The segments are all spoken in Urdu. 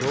2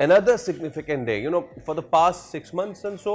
another significant day, for the past 6 months and so,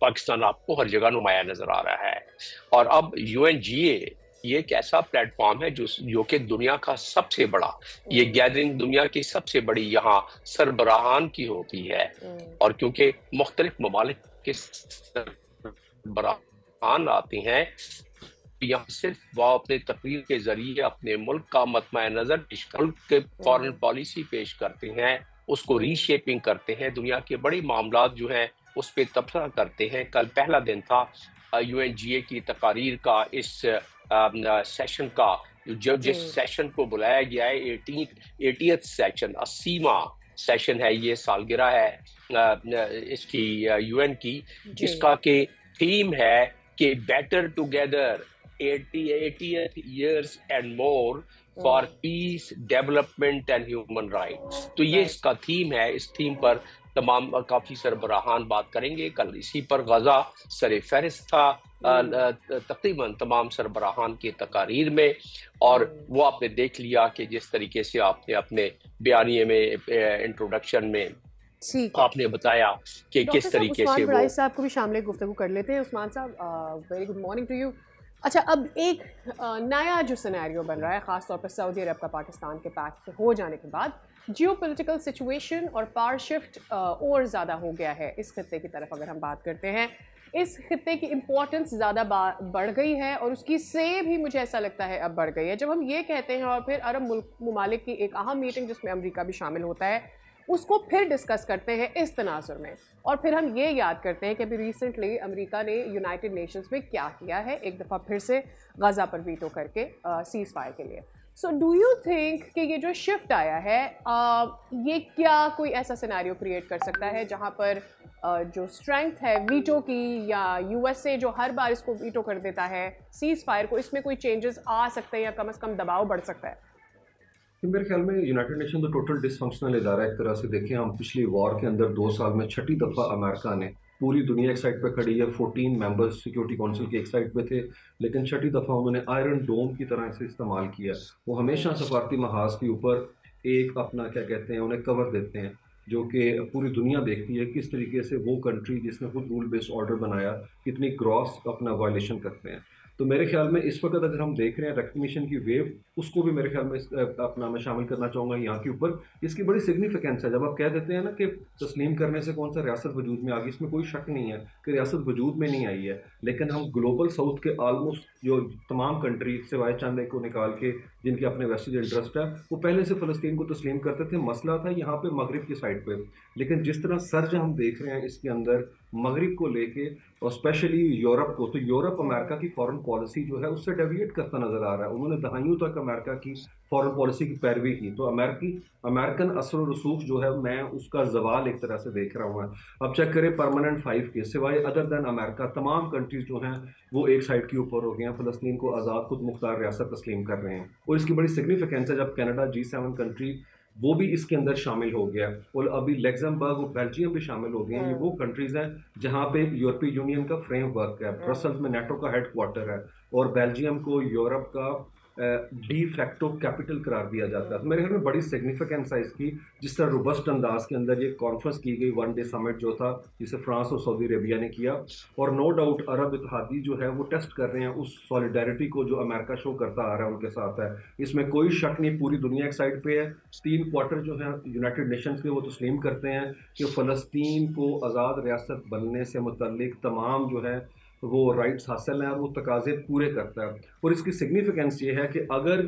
Pakistan آپ کو ہر جگہ نمایاں نظر آ رہا ہے. اور اب UNGA یہ ایک ایسا پلیٹ فارم ہے جو کہ دنیا کا سب سے بڑا، یہ گیدرنگ دنیا کی سب سے بڑی یہاں سربراہان کی ہوتی ہے. اور کیونکہ مختلف ممالک کے سربراہان آتے ہیں، یہاں صرف وہ اپنے تقریر کے ذریعے اپنے ملک کا مطمع نظر ملک کے فارن پالیسی پیش کرتے ہیں، اس کو ری شیپنگ کرتے ہیں، دنیا کے بڑے معاملات جو ہیں اس پہ تبصرہ کرتے ہیں. کل پہلا دن تھا UNGA کی تقاریر کا، اس سیشن کا، جس سیشن کو بلایا گیا ہے 80th سیشن، 80واں سیشن ہے، یہ سالگرہ ہے اس کی UN کی، جس کا کہ تھیم ہے کہ better together 80th years and more for peace, development and human rights. تو یہ اس کا تھیم ہے. اس تھیم پر تمام کافی سربراہان بات کریں گے. کل اسی پر غزہ سر فہرست تھا تقریباً تمام سربراہان کی تقاریر میں، اور وہ آپ نے دیکھ لیا کہ جس طریقے سے آپ نے اپنے بیانیے میں انٹروڈکشن میں آپ نے بتایا کہ کس طریقے سے وہ صاحب کو بھی شامل گفتگو کر لیتے ہیں. عثمان صاحب very good morning to you. اچھا، اب ایک نیا جو سینیریو بن رہا ہے خاص طور پر سعودی عرب کا پاکستان کے پیکٹ ہو جانے کے بعد، جیو پولیٹیکل سچویشن اور پاور شفٹ اور زیادہ ہو گیا ہے اس خطے کی طرف. اگر ہم بات کرتے ہیں، اس خطے کی امپورٹنس زیادہ بڑھ گئی ہے اور اس کی سے بھی مجھے ایسا لگتا ہے اب بڑھ گئی ہے. جب ہم یہ کہتے ہیں اور پھر عرب ممالک کی ایک اہم میٹنگ جس میں امریکہ بھی شامل ہوتا ہے اس کو پھر ڈسکس کرتے ہیں اس تناظر میں، اور پھر ہم یہ یاد کرتے ہیں کہ ابھی ریسنٹلی امریکہ نے یونائٹڈ نیشنز میں کیا کیا ہے، ایک دفعہ پھر سے غزہ پر ویٹو کر کے سیز فائر کے لیے. سو ڈو یو تھنک کہ یہ جو شفٹ آیا ہے یہ کیا کوئی ایسا سیناریو کریٹ کر سکتا ہے جہاں پر جو اسٹرینتھ ہے ویٹو کی، یا USA جو ہر بار اس کو ویٹو کر دیتا ہے سیز فائر کو، اس میں کوئی چینجز آ سکتے ہیں یا کم از کم دباؤ بڑھ سکتا ہے؟ میرے خیال میں یونائٹڈ نیشن تو ٹوٹل ڈس فنکشنل ادارہ ایک طرح سے دیکھیں ہم. پچھلی وار کے اندر 2 سال میں 6ٹی دفعہ امریکہ نے، پوری دنیا ایک سائڈ پہ کھڑی ہے، 14 ممبرز سیکورٹی کونسل کے ایک سائڈ پہ تھے، لیکن 6ٹی دفعہ انہوں نے آئرن ڈوم کی طرح اسے استعمال کیا. وہ ہمیشہ سفارتی محاذ کے اوپر ایک اپنا کیا کہتے ہیں انہیں کور دیتے ہیں، جو کہ پوری دنیا دیکھتی ہے کس طریقے سے وہ کنٹری جس نے خود رول بیسڈ آرڈر بنایا کتنی گراس اپنا وائلیشن کرتے ہیں. تو میرے خیال میں اس وقت اگر ہم دیکھ رہے ہیں ریکگنیشن کی ویو، اس کو بھی میرے خیال میں اپنا میں شامل کرنا چاہوں گا یہاں کے اوپر. اس کی بڑی سگنیفیکینس ہے. جب آپ کہہ دیتے ہیں نا کہ تسلیم کرنے سے کون سا ریاست وجود میں آ گئی، اس میں کوئی شک نہیں ہے کہ ریاست وجود میں نہیں آئی ہے، لیکن ہم گلوبل ساؤتھ کے آلموسٹ جو تمام کنٹری سوائے چند ایک کو نکال کے جن کے اپنے ویسٹڈ انٹرسٹ ہے، وہ پہلے سے فلسطین کو تسلیم کرتے تھے. مسئلہ تھا یہاں پہ مغرب کی سائڈ پہ، لیکن جس طرح سرج ہم دیکھ رہے ہیں اس کے اندر مغرب کو لے کے اور اسپیشلی یورپ کو، تو یورپ امریکہ کی فارن پالیسی جو ہے اس سے ڈیویٹ کرتا نظر آ رہا ہے. انہوں نے دہائیوں تک امریکہ کی فارن پالیسی کی پیروی کی، تو امریکن اثر و رسوخ جو ہے میں اس کا زوال ایک طرح سے دیکھ رہا ہوں. اب چیک کریں پرماننٹ 5 کے سوائے ادر دین امریکہ تمام کنٹریز جو ہیں وہ ایک سائڈ کے اوپر ہو گئے ہیں، فلسطین کو آزاد خود مختار ریاست تسلیم کر رہے ہیں. اور اس کی بڑی سگنیفیکینس ہے جب کینیڈا G7 کنٹری وہ بھی اس کے اندر شامل ہو گیا، اور ابھی لیگزمبرگ اور بیلجیم بھی شامل ہو گئے ہیں. یہ وہ کنٹریز ہیں جہاں پہ یورپی یونین کا فریم ورک ہے، برسلز میں نیٹو کا ہیڈ کوارٹر ہے، اور بیلجیم کو یورپ کا ڈی فیکٹو کیپٹل قرار دیا جاتا ہے. تو میرے خیال میں بڑی سگنیفیکینس ہے اس کی. جس طرح روبسٹ انداز کے اندر یہ کانفرنس کی گئی 1 ڈے سمٹ جو تھا جسے فرانس اور سعودی عربیہ نے کیا، اور نو ڈاؤٹ عرب اتحادی جو ہے وہ ٹیسٹ کر رہے ہیں اس سولیڈیرٹی کو جو امریکہ شو کرتا آ رہا ہے ان کے ساتھ ہے. اس میں کوئی شک نہیں، پوری دنیا ایک سائڈ پہ ہے. 3 کوارٹر جو ہیں یونائٹڈ نیشنز کے وہ تسلیم کرتے ہیں کہ فلسطین کو آزاد ریاست بننے سے متعلق تمام جو ہے وہ رائٹس حاصل ہیں اور وہ تقاضے پورے کرتا ہے. اور اس کی سگنیفیکینس یہ ہے کہ اگر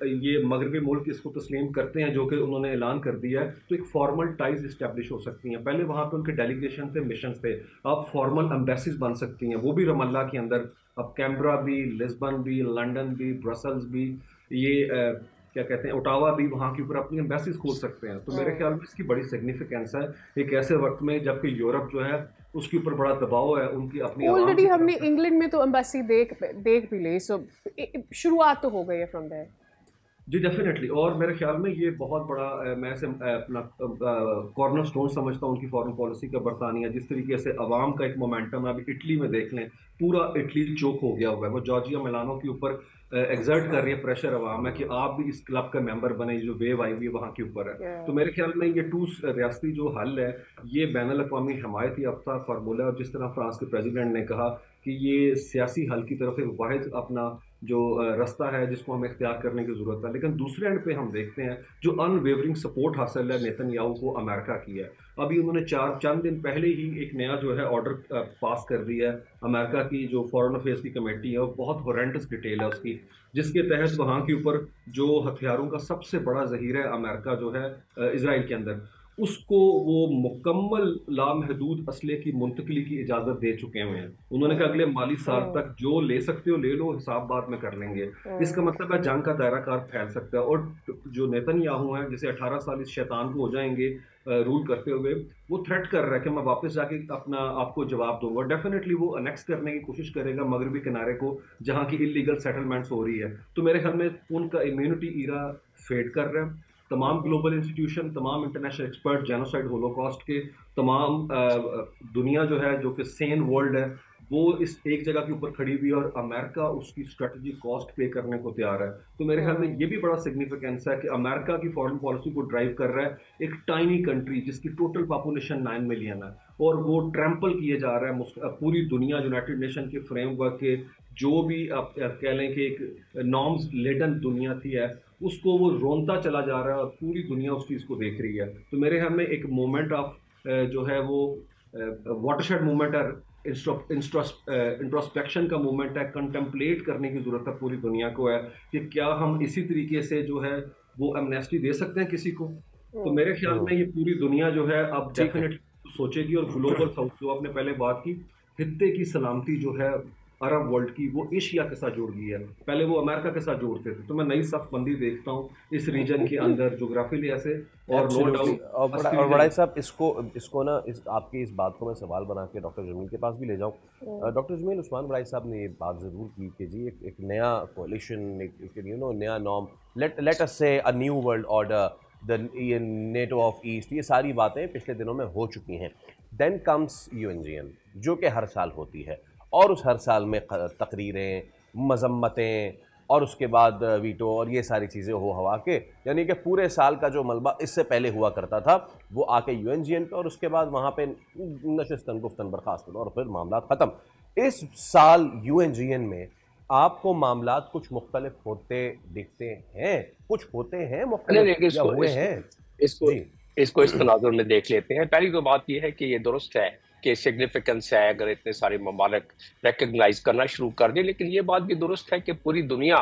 یہ مغربی ملک اس کو تسلیم کرتے ہیں جو کہ انہوں نے اعلان کر دیا ہے، تو ایک فارمل ٹائز اسٹیبلش ہو سکتی ہیں. پہلے وہاں پہ ان کے ڈیلیگیشن تھے، مشنز تھے، اب فارمل امبیسیز بن سکتی ہیں، وہ بھی رام اللہ کے اندر. اب کیمبرا بھی، لسبن بھی، لنڈن بھی، برسلز بھی، یہ کیا کہتے ہیں اوٹاوا بھی وہاں کے اوپر اپنی امبیسیز کھول سکتے ہیں. تو میرے خیال میں اس کی بڑی سگنیفیکینس ہے ایک ایسے وقت میں جبکہ یورپ جو ہے اس کے اوپر بڑا دباؤ ہے ان کی اپنی. آلریڈی ہم نے انگلینڈ میں تو امبیسی دیکھ بھی لی، سو شروعات تو ہو گئی ہے فرام دیر. G definitely. اور میرے خیال میں یہ بہت بڑا میں اسے اپنا کارنر سٹون سمجھتا ہوں ان کی فارن پالیسی کا. برطانیہ جس طریقے سے عوام کا ایک مومنٹم ہے، ابھی اٹلی میں دیکھ لیں پورا اٹلی چوک ہو گیا ہوا ہے. وہ جارجیا میلانو کے اوپر ایگزرٹ کر رہی ہے پریشر عوام ہے کہ آپ بھی اس کلب کا ممبر بنے جو ویو آئی ہوئی ہے وہاں کے اوپر ہے. تو میرے خیال میں یہ ٹو ریاستی جو حل ہے یہ بین الاقوامی حمایت یافتہ فارمولہ ہے, اور جس طرح فرانس کے پریزیڈنٹ نے کہا کہ یہ سیاسی حل کی طرف ایک واحد اپنا جو رستہ ہے جس کو ہمیں اختیار کرنے کی ضرورت ہے. لیکن دوسرے اینڈ پہ ہم دیکھتے ہیں جو ان ویورنگ سپورٹ حاصل ہے نیتن یاہو کو امریکہ کی ہے. ابھی انہوں نے چند دن پہلے ہی ایک نیا جو ہے آرڈر پاس کر دیا ہے. امریکہ کی جو فارن افیئرس کی کمیٹی ہے وہ بہت ہورینٹس ڈیٹیل ہے اس کی, جس کے تحت وہاں کے اوپر جو ہتھیاروں کا سب سے بڑا ذخیرہ ہے امریکہ جو ہے اسرائیل کے اندر, اس کو وہ مکمل لامحدود اسلحے کی منتقلی کی اجازت دے چکے ہوئے ہیں. انہوں نے کہا اگلے مالی سال تک جو لے سکتے ہو لے لو, حساب بعد میں کر لیں گے. اس کا مطلب ہے جنگ کا دائرہ کار پھیل سکتا ہے. اور جو نیتن یاہو ہیں جسے 18 سال اس شیطان کو ہو جائیں گے رول کرتے ہوئے, وہ تھریٹ کر رہا ہے کہ میں واپس جا کے اپنا آپ کو جواب دوں گا. ڈیفینیٹلی وہ انیکس کرنے کی کوشش کرے گا مغربی کنارے کو جہاں کی انلیگل سیٹلمنٹس ہو رہی ہے. تو میرے خیال میں ان کا امیونٹی ایرا فیڈ کر رہا ہے. تمام گلوبل انسٹیٹیوشن, تمام انٹرنیشنل ایکسپرٹ, جینوسائڈ ہولوکاسٹ کے تمام دنیا جو ہے جو کہ سین ورلڈ ہے وہ اس ایک جگہ کے اوپر کھڑی ہوئی ہے, اور امریکہ اس کی اسٹریٹجی کاسٹ پے کرنے کو تیار ہے. تو میرے خیال میں یہ بھی بڑا سگنیفیکینس ہے کہ امریکہ کی فارن پالیسی کو ڈرائیو کر رہا ہے ایک ٹائنی کنٹری جس کی ٹوٹل پاپولیشن 9 ملین ہے, اور وہ ٹریمپل کیے جا رہا ہے پوری دنیا یونائٹڈ نیشن کے فریم ورک کے جو بھی آپ کہہ لیں کہ ایک نارمز لیڈن دنیا تھی ہے اس کو وہ رونتا چلا جا رہا ہے, اور پوری دنیا اس چیز کو دیکھ رہی ہے. تو میرے خیال میں ایک مومنٹ آف جو ہے وہ واٹر شیڈ مومنٹ ہے, انٹروسپیکشن کا مومنٹ ہے, کنٹمپلیٹ کرنے کی ضرورت ہے پوری دنیا کو ہے کہ کیا ہم اسی طریقے سے جو ہے وہ ایمنیسٹی دے سکتے ہیں کسی کو. تو میرے خیال میں یہ پوری دنیا جو ہے اب ڈیفینیٹلی سوچے گی, اور گلوبل ساؤتھ جو آپ نے پہلے بات کی خطے کی سلامتی جو ہے عرب ورلڈ کی وہ ایشیا کے ساتھ جوڑ گئی ہے. پہلے وہ امریکہ کے ساتھ جوڑتے تھے. تو میں نئی صف بندی دیکھتا ہوں اس ریجن کے اندر جغرافیلی ایسے, اور نو ڈاؤٹ. اور بڑائی صاحب اس کو نا آپ کی اس بات کو میں سوال بنا کے ڈاکٹر جمیل کے پاس بھی لے جاؤں. ڈاکٹر جمیل, عثمان بڑائی صاحب نے یہ بات ضرور کی کہ جی ایک نیا کولیشن, نیا نارم, لیٹ اس سے a new world order, NATO of east, یہ ساری باتیں پچھلے دنوں میں ہو چکی ہیں. دین کمس UNGN جو کہ ہر سال ہوتی ہے, اور اس ہر سال میں تقریریں, مذمتیں, اور اس کے بعد ویٹو اور یہ ساری چیزیں ہو ہوا کے, یعنی کہ پورے سال کا جو ملبہ اس سے پہلے ہوا کرتا تھا وہ آ کے UNGN پہ, اور اس کے بعد وہاں پہ نشستن گفتن برخاست, اور پھر معاملات ختم. اس سال UNGN میں آپ کو معاملات کچھ مختلف ہوتے دکھتے ہیں, کچھ ہوتے ہیں مختلف یا ہوئے ہیں؟ اس کو اس تناظر میں دیکھ لیتے ہیں. پہلی تو بات یہ ہے کہ یہ درست ہے کہ سگنیفیکنس ہے اگر اتنے سارے ممالک ریکگنائز کرنا شروع کر دیں, لیکن یہ بات بھی درست ہے کہ پوری دنیا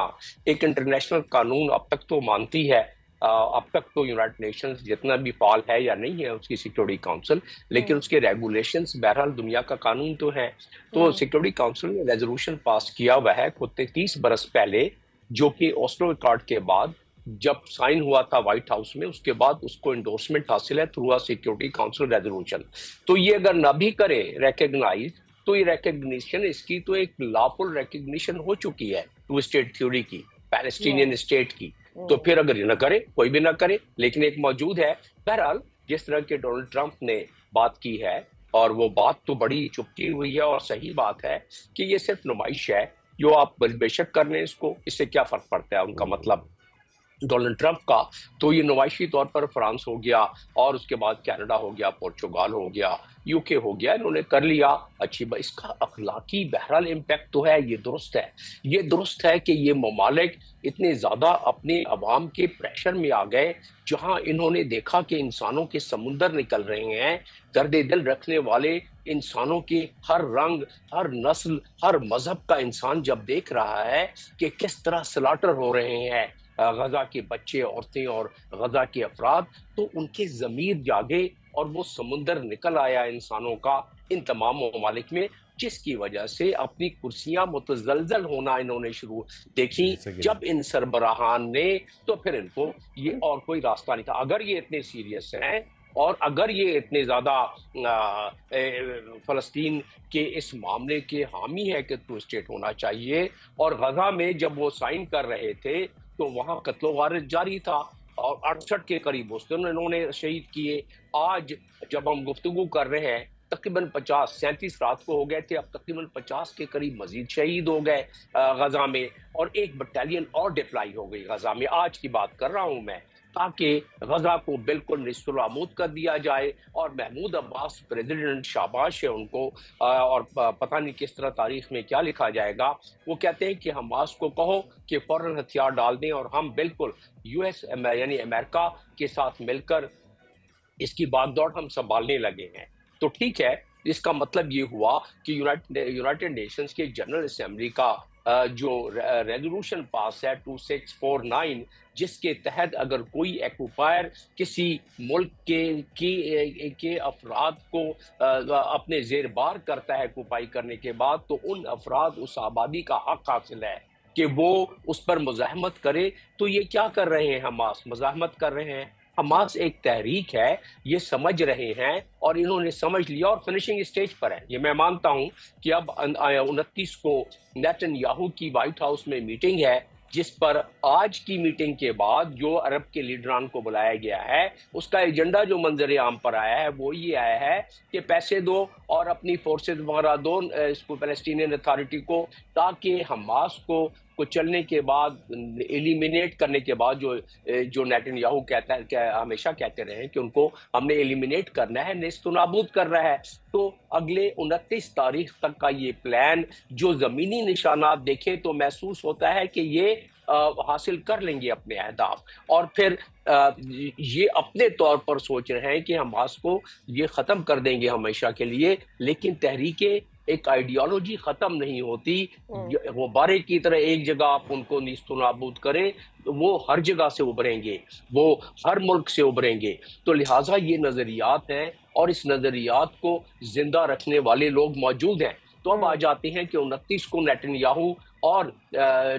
ایک انٹرنیشنل قانون اب تک تو مانتی ہے. اب تک تو یونائٹڈ نیشنز جتنا بھی فعال ہے یا نہیں ہے اس کی سیکورٹی کاؤنسل, لیکن اس کے ریگولیشنز بہرحال دنیا کا قانون تو ہے. تو سیکورٹی کاؤنسل نے ریزولوشن پاس کیا ہوا ہے 30 برس پہلے, جو کہ اوسلو ایکارڈ کے بعد جب سائن ہوا تھا وائٹ ہاؤس میں, اس کے بعد اس کو انڈورسمنٹ حاصل ہے تھرو سیکورٹی کاؤنسل ریزولوشن. تو یہ اگر نہ بھی کرے ریکگنائز, تو یہ ریکگنیشن اس کی تو ایک لافل ریکگنیشن ہو چکی ہے ٹو اسٹیٹ تھیوری کی, پیلسٹینین اسٹیٹ کی. تو پھر اگر یہ نہ کرے, کوئی بھی نہ کرے, لیکن ایک موجود ہے. بہرحال جس طرح کے ڈونلڈ ٹرمپ نے بات کی ہے, اور وہ بات تو بڑی چپکی ہوئی ہے, اور صحیح بات ہے کہ یہ صرف نمائش ہے جو آپ بے شک کر لیں اس کو, اس سے کیا فرق پڑتا ہے ان کا مطلب ڈونلڈ ٹرمپ کا. تو یہ نمائشی طور پر فرانس ہو گیا, اور اس کے بعد کینیڈا ہو گیا, پورچوگال ہو گیا, UK ہو گیا, انہوں نے کر لیا. اچھی بات, اس کا اخلاقی بہرحال امپیکٹ تو ہے. یہ درست ہے, یہ درست ہے کہ یہ ممالک اتنے زیادہ اپنے عوام کے پریشر میں آ گئے, جہاں انہوں نے دیکھا کہ انسانوں کے سمندر نکل رہے ہیں. درد دل رکھنے والے انسانوں کے ہر رنگ, ہر نسل, ہر مذہب کا انسان جب دیکھ رہا ہے کہ کس طرح سلاٹر ہو رہے ہیں غزہ کے بچے, عورتیں اور غزہ کے افراد, تو ان کے ضمیر جاگے اور وہ سمندر نکل آیا انسانوں کا ان تمام ممالک میں, جس کی وجہ سے اپنی کرسیاں متزلزل ہونا انہوں نے شروع دیکھی جب ان سربراہان نے. تو پھر ان کو یہ اور کوئی راستہ نہیں تھا. اگر یہ اتنے سیریس ہیں, اور اگر یہ اتنے زیادہ فلسطین کے اس معاملے کے حامی ہے کہ ٹو اسٹیٹ ہونا چاہیے, اور غزہ میں جب وہ سائن کر رہے تھے تو وہاں قتل و غارت جاری تھا, اور 68 کے قریب مسلم انہوں نے شہید کیے. آج جب ہم گفتگو کر رہے ہیں تقریباً 37 رات کو ہو گئے تھے، اب تقریباً 50 کے قریب مزید شہید ہو گئے غزہ میں، اور ایک بٹالین اور ڈپلائی ہو گئی غزہ میں. آج کی بات کر رہا ہوں میں، تاکہ غزہ کو بالکل نصف العمود کر دیا جائے. اور محمود عباس پریزیڈنٹ، شاباش ہے ان کو، اور پتہ نہیں کس طرح تاریخ میں کیا لکھا جائے گا، وہ کہتے ہیں کہ حماس کو کہو کہ فوراً ہتھیار ڈال دیں، اور ہم بالکل US یعنی امریکہ کے ساتھ مل کر اس کی باغ دوڑ ہم سنبھالنے لگے ہیں. تو ٹھیک ہے، اس کا مطلب یہ ہوا کہ یونائٹڈ نیشنز کے جنرل اسمبلی کا جو ریزولوشن پاس ہے 2649، جس کے تحت اگر کوئی ایکوپائر کسی ملک کے افراد کو اپنے زیر بار کرتا ہے ایکوپائی کرنے کے بعد، تو ان افراد، اس آبادی کا حق حاصل ہے کہ وہ اس پر مزاحمت کرے. تو یہ کیا کر رہے ہیں حماس؟ مزاحمت کر رہے ہیں. حماس ایک تحریک ہے، یہ سمجھ رہے ہیں، اور انہوں نے سمجھ لیا اور فنشنگ اسٹیج پر ہے. یہ میں مانتا ہوں کہ اب 29 کو نیتن یاہو کی وائٹ ہاؤس میں میٹنگ ہے، جس پر آج کی میٹنگ کے بعد جو عرب کے لیڈران کو بلایا گیا ہے، اس کا ایجنڈا جو منظر عام پر آیا ہے وہ یہ آیا ہے کہ پیسے دو اور اپنی فورسز وغیرہ دو اس کو فلسطینین اتھارٹی کو، تاکہ حماس کو چلنے کے بعد، ایلیمینیٹ کرنے کے بعد، جو نیتن یاہو کہتا ہے کہ ہمیشہ کہتے رہے ہیں کہ ان کو ہم نے ایلیمینیٹ کرنا ہے، نیست و نابود کرنا ہے. تو اگلے 29 تاریخ تک کا یہ پلان، جو زمینی نشانات دیکھے تو محسوس ہوتا ہے کہ یہ حاصل کر لیں گے اپنے اہداف. اور پھر یہ اپنے طور پر سوچ رہے ہیں کہ حماس کو یہ ختم کر دیں گے ہمیشہ کے لیے. لیکن تحریکیں، ایک آئیڈیالوجی ختم نہیں ہوتی. وہ بارے کی طرح ایک جگہ آپ ان کو نیست و نابود کریں، وہ ہر جگہ سے ابھریں گے، وہ ہر ملک سے ابھریں گے. تو لہٰذا یہ نظریات ہیں، اور اس نظریات کو زندہ رکھنے والے لوگ موجود ہیں. تو اب آ جاتے ہیں کہ 29 کو نیتن یاہو اور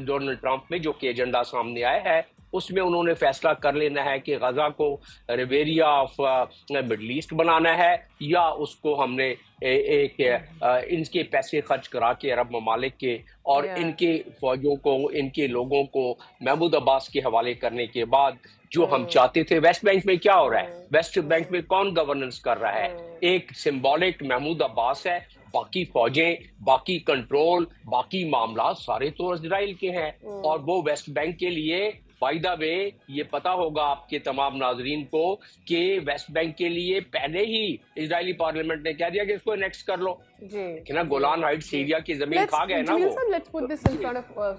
ڈونلڈ ٹرمپ میں جو کہ ایجنڈا سامنے آیا ہے، اس میں انہوں نے فیصلہ کر لینا ہے کہ غزہ کو ریویریا آف مڈل ایسٹ بنانا ہے، یا اس کو ہم نے ایک ان کے پیسے خرچ کرا کے عرب ممالک کے اور ان کے فوجوں کو، ان کے لوگوں کو محمود عباس کے حوالے کرنے کے بعد جو ہم چاہتے تھے. ویسٹ بینک میں کیا ہو رہا ہے؟ ویسٹ بینک میں کون گورننس کر رہا ہے؟ ایک سمبولک محمود عباس ہے، باقی فوجیں، باقی کنٹرول، باقی معاملات سارے تو اسرائیل کے ہیں. اور وہ ویسٹ بینک کے لیے، بائی دا وے، یہ پتا ہوگا آپ کے تمام ناظرین کو کہ ویسٹ بینک کے لیے پہلے ہی اسرائیلی پارلیمنٹ نے کہہ دیا کہ اس کو انیکس کر لو. کہ نا گولان ہائٹ سیریا کی زمین کھا گئے نا وہ.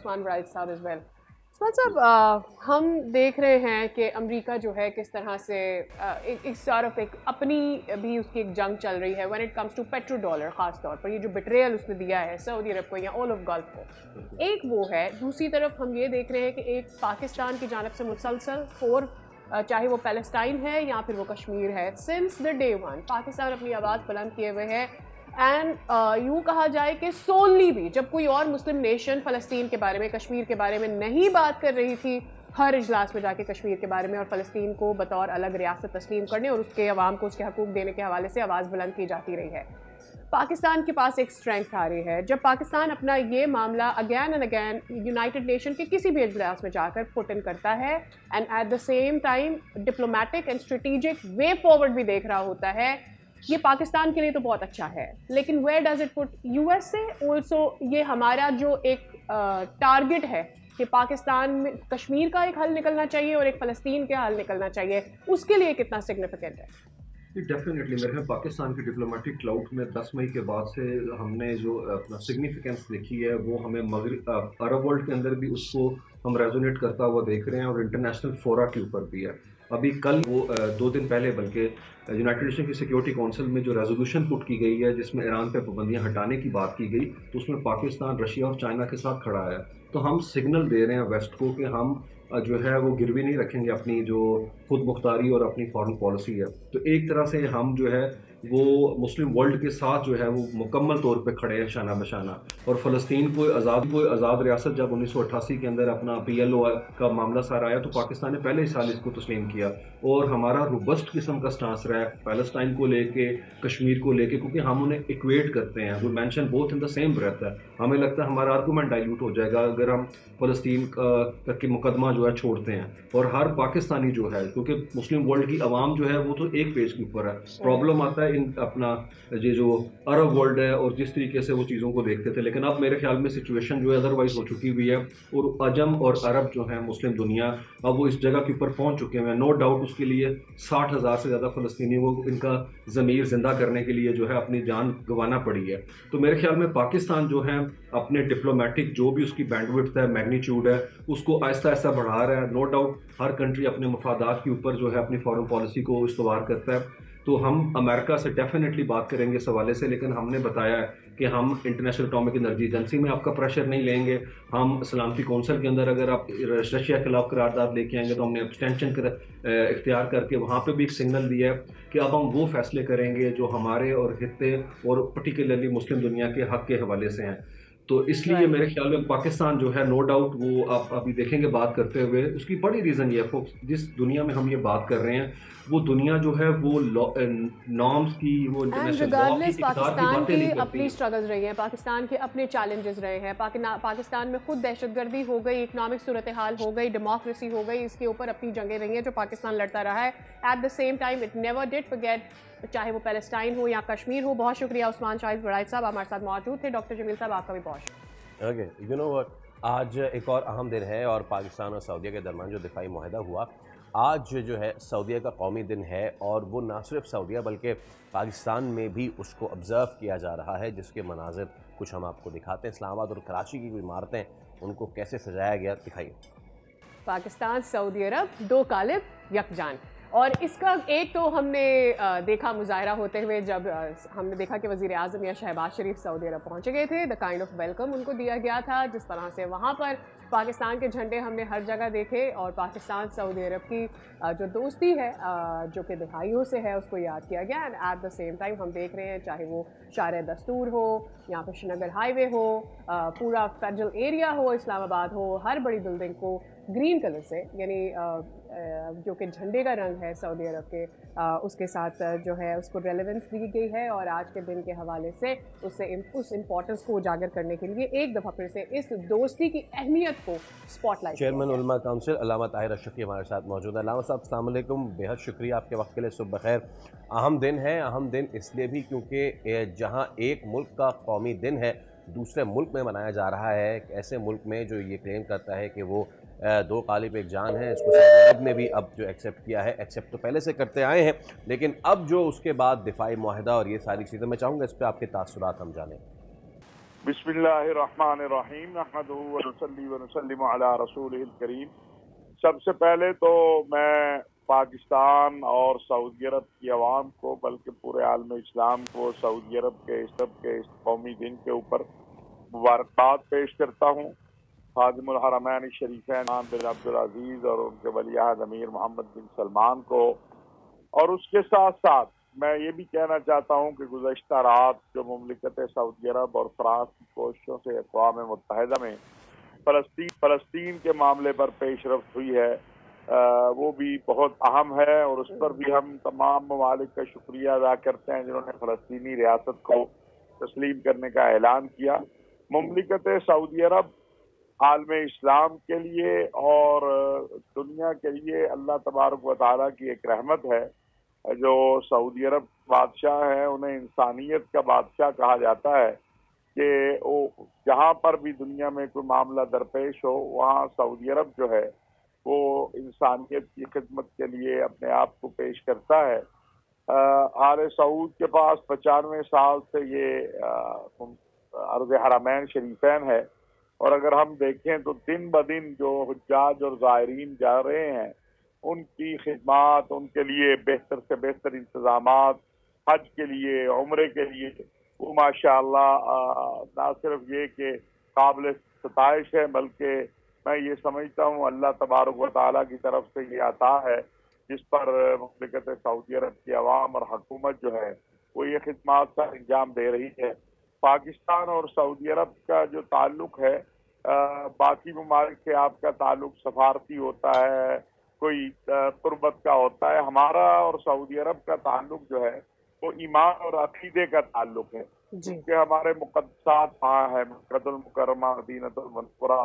عثمان صاحب، ہم دیکھ رہے ہیں کہ امریکہ جو ہے کس طرح سے ایک اپنی بھی اس کی ایک جنگ چل رہی ہے when it comes to petro dollar. خاص طور پر یہ جو بٹریل اس نے دیا ہے سعودی عرب کو یا آل آف گلف کو، ایک وہ ہے. دوسری طرف ہم یہ دیکھ رہے ہیں کہ ایک پاکستان کی جانب سے مسلسل چاہے وہ پیلسٹائن ہے یا پھر وہ کشمیر ہے، since the day one Pakistan اپنی آواز بلند کیے ہوئے ہے. اینڈ یوں کہا جائے کہ سوللی بھی جب کوئی اور مسلم نیشن فلسطین کے بارے میں، کشمیر کے بارے میں نہیں بات کر رہی تھی، ہر اجلاس میں جا کے کشمیر کے بارے میں اور فلسطین کو بطور الگ ریاست تسلیم کرنے اور اس کے عوام کو اس کے حقوق دینے کے حوالے سے آواز بلند کی جاتی رہی ہے. پاکستان کے پاس ایک اسٹرینتھ آ رہی ہے جب پاکستان اپنا یہ معاملہ again and again United nation کے کسی بھی اجلاس میں جا کر پٹ ان کرتا ہے، and at the same time diplomatic and strategic way forward بھی دیکھ رہا ہوتا ہے. یہ پاکستان کے لیے تو بہت اچھا ہے، لیکن where does it put U S A also? یہ ہمارا جو ایک ٹارگٹ ہے کہ پاکستان میں کشمیر کا ایک حل نکلنا چاہیے اور ایک فلسطین کا حل نکلنا چاہیے، اس کے لیے کتنا سگنیفیکنٹ ہے؟ ڈیفینیٹلی میرے خیال پاکستان کے ڈپلومیٹک کلاؤٹ میں 10 مئی کے بعد سے ہم نے جو اپنا سگنیفیکینس دیکھی ہے وہ ہمیں مغرب عرب ورلڈ کے اندر بھی اس کو ہم ریزونیٹ کرتا ہوا دیکھ رہے ہیں، اور انٹرنیشنل فورا کے اوپر بھی ہے. ابھی کل وہ 2 دن پہلے بلکہ یونائٹڈ نیشن کی سیکیورٹی کونسل میں جو ریزولوشن پٹ کی گئی ہے جس میں ایران پہ پابندیاں ہٹانے کی بات کی گئی، تو اس میں پاکستان، رشیا اور چائنا کے ساتھ کھڑا ہے. تو ہم سگنل دے رہے ہیں ویسٹ کو کہ ہم جو ہے وہ گروی نہیں رکھیں گے اپنی جو خود مختاری اور اپنی فارن پالیسی ہے. تو ایک طرح سے ہم جو ہے وہ مسلم ورلڈ کے ساتھ جو ہے وہ مکمل طور پہ کھڑے ہیں شانہ بشانہ. اور فلسطین کو آزاد ریاست جب 1988 کے اندر اپنا PLO کا معاملہ سار آیا تو پاکستان نے پہلے ہی سال اس کو تسلیم کیا، اور ہمارا روبسٹ قسم کا سٹانس رہا ہے پیلسٹائن کو لے کے، کشمیر کو لے کے، کیونکہ ہم انہیں ایکویٹ کرتے ہیں. وہ mention both in the same breath ہے. ہمیں لگتا ہے ہمارا آرگومنٹ ڈائلیوٹ ہو جائے گا اگر ہم فلسطین کا مقدمہ جو ہے چھوڑتے ہیں. اور ہر پاکستانی جو ہے, کیونکہ مسلم ورلڈ کی عوام جو ہے وہ تو ایک پیج کے اوپر ہے, پرابلم آتا ہے ان اپنا یہ جو عرب ورلڈ ہے اور جس طریقے سے وہ چیزوں کو دیکھتے تھے, لیکن اب میرے خیال میں سچویشن جو ہے ادروائز ہو چکی ہوئی ہے, اور عجم اور عرب جو ہیں مسلم دنیا اب وہ اس جگہ کے اوپر پہنچ چکے ہیں. نو ڈاؤٹ اس کے لیے 60,000 سے زیادہ فلسطینی وہ ان کا ضمیر زندہ کرنے کے لیے جو ہے اپنی جان گنوانا پڑی ہے. تو میرے خیال میں پاکستان جو ہے اپنے ڈپلومیٹک جو بھی اس کی بینڈ وڈتھ ہے, میگنیچیوڈ ہے, اس کو آہستہ آہستہ بڑھا رہا ہے. نو ڈاؤٹ ہر کنٹری اپنے مفادات کے اوپر جو ہے اپنی فارن پالیسی کو استوار کرتا ہے. تو ہم امریکہ سے ڈیفینیٹلی بات کریں گے اس حوالے سے, لیکن ہم نے بتایا ہے کہ ہم انٹرنیشنل اٹامک انرجی ایجنسی میں آپ کا پریشر نہیں لیں گے. ہم سلامتی کونسل کے اندر اگر آپ رشیا کے خلاف قرارداد لے کے آئیں گے تو ہم نے ایکسٹینشن اختیار کر کے وہاں پہ بھی ایک سگنل دیا ہے کہ اب ہم وہ فیصلے کریں گے جو ہمارے اور خطے اور پرٹیکولرلی مسلم دنیا کے حق کے حوالے سے ہیں. تو اس لیے میرے خیال میں پاکستان جو ہے نو ڈاؤٹ وہ آپ ابھی دیکھیں گے بات کرتے ہوئے, اس کی بڑی ریزن یہ ہے فوکس, جس دنیا میں ہم یہ بات کر رہے ہیں وہ دنیا جو ہے وہ نارمز کی, وہ انٹرنیشنل لا کی, اقدار کی باتیں نہیں کرتی. اپنی اسٹرگلز رہی ہیں, پاکستان کے اپنے چیلنجز رہے ہیں. پاکستان میں خود دہشت گردی ہو گئی, اکنامک صورتحال ہو گئی, ڈیموکریسی ہو گئی, اس کے اوپر اپنی جنگیں رہی ہیں جو پاکستان لڑتا رہا ہے. At the same time it never did forget, چاہے وہ پیلسٹائن ہو یا کشمیر ہو. بہت شکریہ عثمان شاہد وڑائچ صاحب ہمارے ساتھ موجود تھے. ڈاکٹر جمیل صاحب آپ کا بھی بہت شکریہ. اوکے, یو نو وٹ, آج ایک اور اہم دن ہے اور پاکستان اور سعودیہ کے درمیان جو دفاعی معاہدہ ہوا, آج جو ہے سعودیہ کا قومی دن ہے, اور وہ نہ صرف سعودیہ بلکہ پاکستان میں بھی اس کو آبزرو کیا جا رہا ہے, جس کے مناظر کچھ ہم آپ کو دکھاتے ہیں. اسلام آباد اور کراچی کی کوئی عمارتیں, ان کو کیسے سجایا گیا, دکھائیے. پاکستان سعودی عرب دو قالب یکجان. اور اس کا ایک تو ہم نے دیکھا مظاہرہ ہوتے ہوئے جب ہم نے دیکھا کہ وزیر اعظم یا شہباز شریف سعودی عرب پہنچ گئے تھے, the kind of welcome in کو دیا گیا تھا, جس طرح سے وہاں پر پاکستان کے جھنڈے ہم نے ہر جگہ دیکھے. اور پاکستان سعودی عرب کی جو دوستی ہے جو کہ دہائیوں سے ہے, اس کو یاد کیا گیا. And at the same time ہم دیکھ رہے ہیں چاہے وہ شارع دستور ہو یا پھر شنگر ہائی وے ہو, پورا فیڈرل ایریا ہو, اسلام آباد ہو, ہر بڑی بلڈنگ کو گرین کلر سے, یعنی جو کہ جھنڈے کا رنگ ہے سعودی عرب کے, اس کے ساتھ جو ہے اس کو ریلیونس دی گئی ہے. اور آج کے دن کے حوالے سے اس امپورٹنس کو اجاگر کرنے کے لیے ایک دفعہ پھر سے اس دوستی کی اہمیت کو اسپاٹ لائٹ. چیئرمین علماء کونسل علامہ طاہر اشرفی ہمارے ساتھ موجود ہیں. علامہ صاحب السلام علیکم, بہت شکریہ آپ کے وقت کے لیے, صبح بخیر. اہم دن ہے, اہم دن اس لیے بھی کیونکہ جہاں ایک ملک کا قومی دن ہے دوسرے ملک میں منایا جا رہا ہے, ایک ایسے ملک میں جو یہ کلیم کرتا ہے کہ وہ دو قالب ایک جان ہے. اس کو سعودی عرب نے بھی اب جو ایکسیپٹ کیا ہے, ایکسیپٹ تو پہلے سے کرتے آئے ہیں, لیکن اب جو اس کے بعد دفاعی معاہدہ اور یہ ساری چیزیں, میں چاہوں گا اس پہ آپ کے تاثرات ہم جانیں. بسم اللہ الرحمن الرحیم, نحمدہ ونصلی ونسلم علی رسولہ الکریم. سب سے پہلے تو میں پاکستان اور سعودی عرب کی عوام کو, بلکہ پورے عالم اسلام کو سعودی عرب کے اس قومی دن کے اوپر مبارکباد پیش کرتا ہوں. خادم الحرمین الشریفین بن عبدالعزیز اور ان کے ولی عہد امیر محمد بن سلمان کو, اور اس کے ساتھ ساتھ میں یہ بھی کہنا چاہتا ہوں کہ گزشتہ رات جو مملکت سعودی عرب اور فرانس کی کوششوں سے اقوام متحدہ میں فلسطین کے معاملے پر پیش رفت ہوئی ہے, وہ بھی بہت اہم ہے, اور اس پر بھی ہم تمام ممالک کا شکریہ ادا کرتے ہیں جنہوں نے فلسطینی ریاست کو تسلیم کرنے کا اعلان کیا. مملکت سعودی عرب عالم اسلام کے لیے اور دنیا کے لیے اللہ تبارک و تعالیٰ کی ایک رحمت ہے. جو سعودی عرب بادشاہ ہیں انہیں انسانیت کا بادشاہ کہا جاتا ہے, کہ وہ جہاں پر بھی دنیا میں کوئی معاملہ درپیش ہو وہاں سعودی عرب جو ہے وہ انسانیت کی خدمت کے لیے اپنے آپ کو پیش کرتا ہے. آل سعود کے پاس 95 سال سے یہ عرض حرمین شریفین ہے, اور اگر ہم دیکھیں تو دن بدن جو حجاج اور زائرین جا رہے ہیں ان کی خدمات, ان کے لیے بہتر سے بہتر انتظامات, حج کے لیے, عمرے کے لیے, وہ ماشاءاللہ نہ صرف یہ کہ قابل ستائش ہے, بلکہ میں یہ سمجھتا ہوں اللہ تبارک و تعالیٰ کی طرف سے یہ عطا ہے جس پر مملکت سعودی عرب کی عوام اور حکومت جو ہے وہ یہ خدمات کا انجام دے رہی ہے. پاکستان اور سعودی عرب کا جو تعلق ہے, باقی ممالک سے آپ کا تعلق سفارتی ہوتا ہے, کوئی قربت کا ہوتا ہے. ہمارا اور سعودی عرب کا تعلق جو ہے وہ ایمان اور عقیدے کا تعلق ہے, کیونکہ ہمارے مقدسات وہاں ہے, مکۃ المکرمہ, مدینہ المنورہ,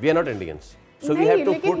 we are not Indians, so we have to put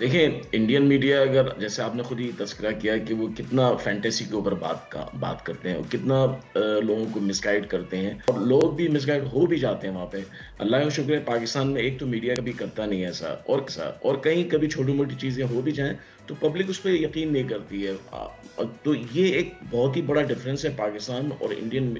دیکھیں انڈین میڈیا اگر جیسے آپ نے خود ہی تذکرہ کیا کہ وہ کتنا فینٹیسی کے اوپر بات کرتے ہیں اور کتنا لوگوں کو مس گائیڈ کرتے ہیں اور لوگ بھی مس گائیڈ ہو بھی جاتے ہیں وہاں پہ. اللہ کا شکر ہے پاکستان میں ایک تو میڈیا کبھی کرتا نہیں ہے ایسا اور کہیں کبھی چھوٹی موٹی چیزیں ہو بھی جائیں تو پبلک اس پہ یقین نہیں کرتی ہے. تو یہ ایک بہت ہی بڑا ڈفرینس ہے پاکستان اور انڈین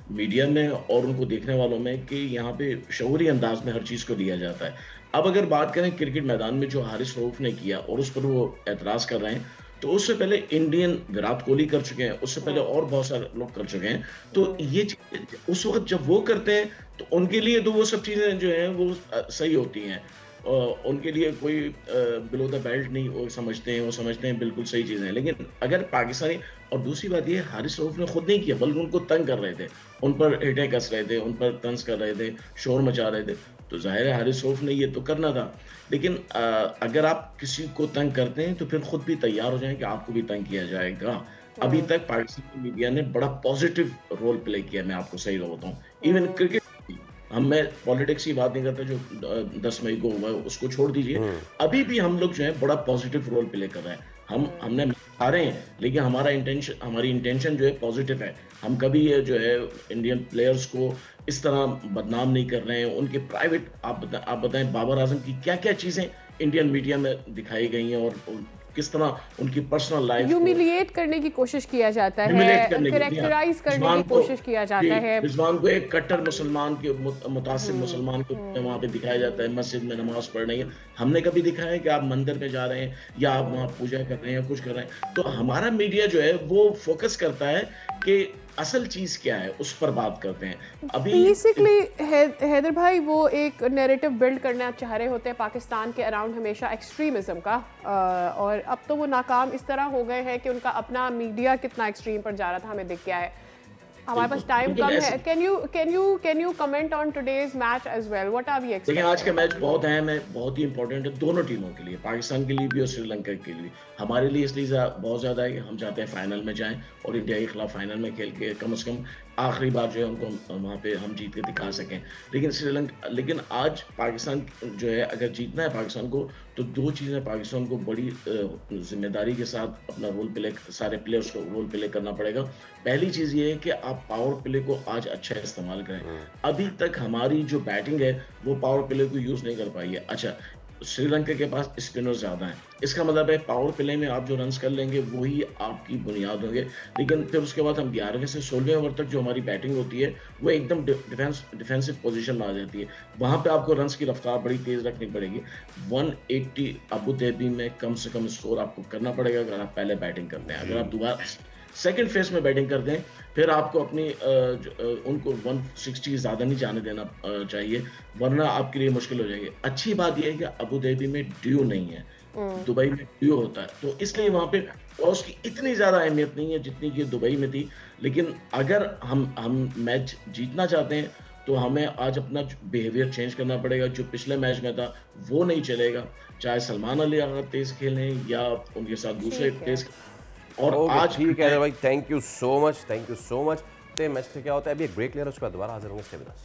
میڈیا میں اور ان کو دیکھنے والوں میں کہ یہاں پہ شعوری انداز میں ہر چیز کو لیا جاتا ہے. اب اگر بات کریں کرکٹ میدان میں جو حارث رؤوف نے کیا اور اس پر وہ اعتراض کر رہے ہیں تو اس سے پہلے انڈین وراٹ کوہلی کر چکے ہیں, اس سے پہلے اور بہت سارے لوگ کر چکے ہیں. تو یہ اس وقت جب وہ کرتے ہیں تو ان کے لیے تو وہ سب چیزیں جو ہیں وہ صحیح ہوتی ہیں, ان کے لیے کوئی بلو دا بیلٹ نہیں وہ سمجھتے ہیں بالکل صحیح چیزیں ہیں. لیکن اگر پاکستانی, اور دوسری بات یہ حارث رؤوف نے خود نہیں کیا بلکہ ان کو تنگ کر رہے تھے, ان پر ہٹیں کس رہے تھے, ان پر طنز کر رہے تھے, شور مچا رہے تھے. تو ظاہر ہے حارث رؤوف نے یہ تو کرنا تھا, لیکن اگر آپ کسی کو تنگ کرتے ہیں تو پھر خود بھی تیار ہو جائیں کہ آپ کو بھی تنگ کیا جائے گا. ابھی تک پاکستانی میڈیا نے بڑا پازیٹیو رول پلے کیا, میں آپ کو صحیح بتاؤں. ایون کرکٹ میں پالیٹکس کی بات نہیں کرتا جو 10 مئی کو ہوا ہے اس کو چھوڑ دیجئے, ابھی بھی ہم لوگ جو ہے بڑا پازیٹیو رول پلے کر رہے ہیں. ہم نے آ رہے ہیں لیکن ہماری انٹینشن جو ہے پازیٹیو ہے. ہم کبھی جو ہے انڈین پلیئرز کو اس طرح بدنام نہیں کر رہے ہیں. ان کے پرائیویٹ آپ بتائیں بابر اعظم کی کیا کیا چیزیں انڈین میڈیا میں دکھائی گئی ہیں اور کس طرح ان کی پرسنل لائف ہیوملیٹ کرنے کی کوشش کیا جاتا ہے, کریکٹرائز کرنے کی کوشش کیا جاتا ہے. رضوان کو ایک کٹر مسلمان کے متعصب مسلمان کو وہاں پہ دکھایا جاتا ہے مسجد میں نماز پڑھ رہی ہے. ہم نے کبھی دکھایا ہے کہ آپ مندر میں جا رہے ہیں یا آپ وہاں پوجا کر رہے ہیں یا کچھ کر رہے ہیں. تو ہمارا میڈیا جو ہے وہ فوکس کرتا ہے کہ اصل چیز کیا ہے اس پر بات کرتے ہیں. ابھی بیسکلی حیدر بھائی وہ ایک نیریٹو بلڈ کرنا چاہ رہے ہوتے ہیں پاکستان کے اراؤنڈ ہمیشہ ایکسٹریمزم کا, اور اب تو وہ ناکام اس طرح ہو گئے ہیں کہ ان کا اپنا میڈیا کتنا ایکسٹریم پر جا رہا تھا ہمیں دکھ گیا ہے. ہمارے پاس ٹائم کم ہے. Can you comment on today's match as well, what are we expecting? لیکن آج کا میچ بہت اہم ہے, بہت ہی امپورٹنٹ ہے دونوں ٹیموں کے لیے, پاکستان کے لیے بھی اور سری لنکا کے لیے. ہمارے لیے اس لیے بہت زیادہ ہے کہ ہم چاہتے ہیں فائنل میں جائیں اور انڈیا کے خلاف فائنل میں کھیل کے کم از کم آخری بار جو ہے ان کو وہاں پہ ہم جیت کے دکھا سکیں. لیکن سری لنکا, لیکن آج پاکستان جو ہے اگر جیتنا ہے پاکستان کو تو دو چیزیں پاکستان کو بڑی ذمہ داری کے ساتھ اپنا رول پلے, سارے پلیئرس کو رول پلے کرنا پڑے گا. پہلی چیز یہ ہے کہ آپ پاور پلے کو آج اچھا استعمال کریں. ابھی تک ہماری جو بیٹنگ ہے وہ پاور پلے کو یوز نہیں کر پائی ہے. اچھا سری لنکا کے پاس اسپنر زیادہ ہیں, اس کا مطلب ہے پاور پلے میں آپ جو رنز کر لیں گے وہی آپ کی بنیاد ہوں گے. لیکن پھر اس کے بعد ہم 11ویں سے 16ویں اوور تک جو ہماری بیٹنگ ہوتی ہے وہ ایک دم ڈیفینسو پوزیشن میں آ جاتی ہے. وہاں پہ آپ کو رنز کی رفتار بڑی تیز رکھنی پڑے گی. 180 ابو دھابی میں کم سے کم اسکور آپ کو کرنا پڑے گا اگر آپ پہلے بیٹنگ کرتے ہیں. اگر آپ دوبارہ سیکنڈ فیز میں بیٹنگ کرتے ہیں پھر آپ کو اپنی ان کو 160 زیادہ نہیں جانے دینا چاہیے ورنہ آپ کے لیے مشکل ہو جائے گی. اچھی بات یہ ہے کہ ابو دھابی میں ڈیو نہیں ہے, دبئی میں ڈیو ہوتا ہے, تو اس لیے وہاں پہ ٹاس کی اتنی زیادہ اہمیت نہیں ہے جتنی کہ دبئی میں تھی. لیکن اگر ہم میچ جیتنا چاہتے ہیں تو ہمیں آج اپنا بیہیویئر چینج کرنا پڑے گا. جو پچھلے میچ میں تھا وہ نہیں چلے گا, چاہے سلمان علی اگر تیز کھیلیں یا ان کے ساتھ دوسرے تیز. اور آج ٹھیک ہے بھائی, تھینک یو سو مچ. تو میچ سے کیا ہوتا ہے, ابھی ایک بریک لے رہے ہیں, اس کے بعد دوبارہ حاضر ہوں گے. Stay with us.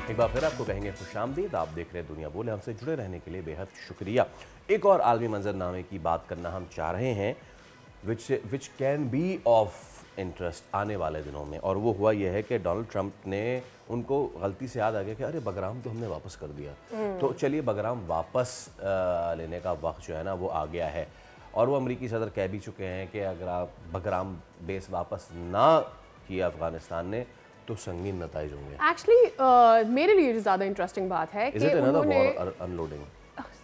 ایک بار پھر آپ کو کہیں گے خوش آمدید. آپ دیکھ رہے ہیں دنیا بولے, ہم سے جڑے رہنے کے لیے بے حد شکریہ. ایک اور عالمی منظرنامے کی بات کرنا ہم چاہ رہے ہیں which can be of interest آنے والے دنوں میں, اور وہ ہوا یہ ہے کہ ڈونلڈ ٹرمپ نے ان کو غلطی سے یاد آ گیا کہ ارے بگرام تو ہم نے واپس کر دیا. تو چلیے بگرام واپس لینے کا وقت جو ہے نا وہ آ گیا ہے, اور وہ امریکی صدر کہہ بھی چکے ہیں کہ اگر آپ بگرام بیس واپس نہ کیا افغانستان نے تو سنگین نتائج ہوں گے. ایکچولی میرے لیے جو زیادہ انٹرسٹنگ بات ہے کہ انہوں نے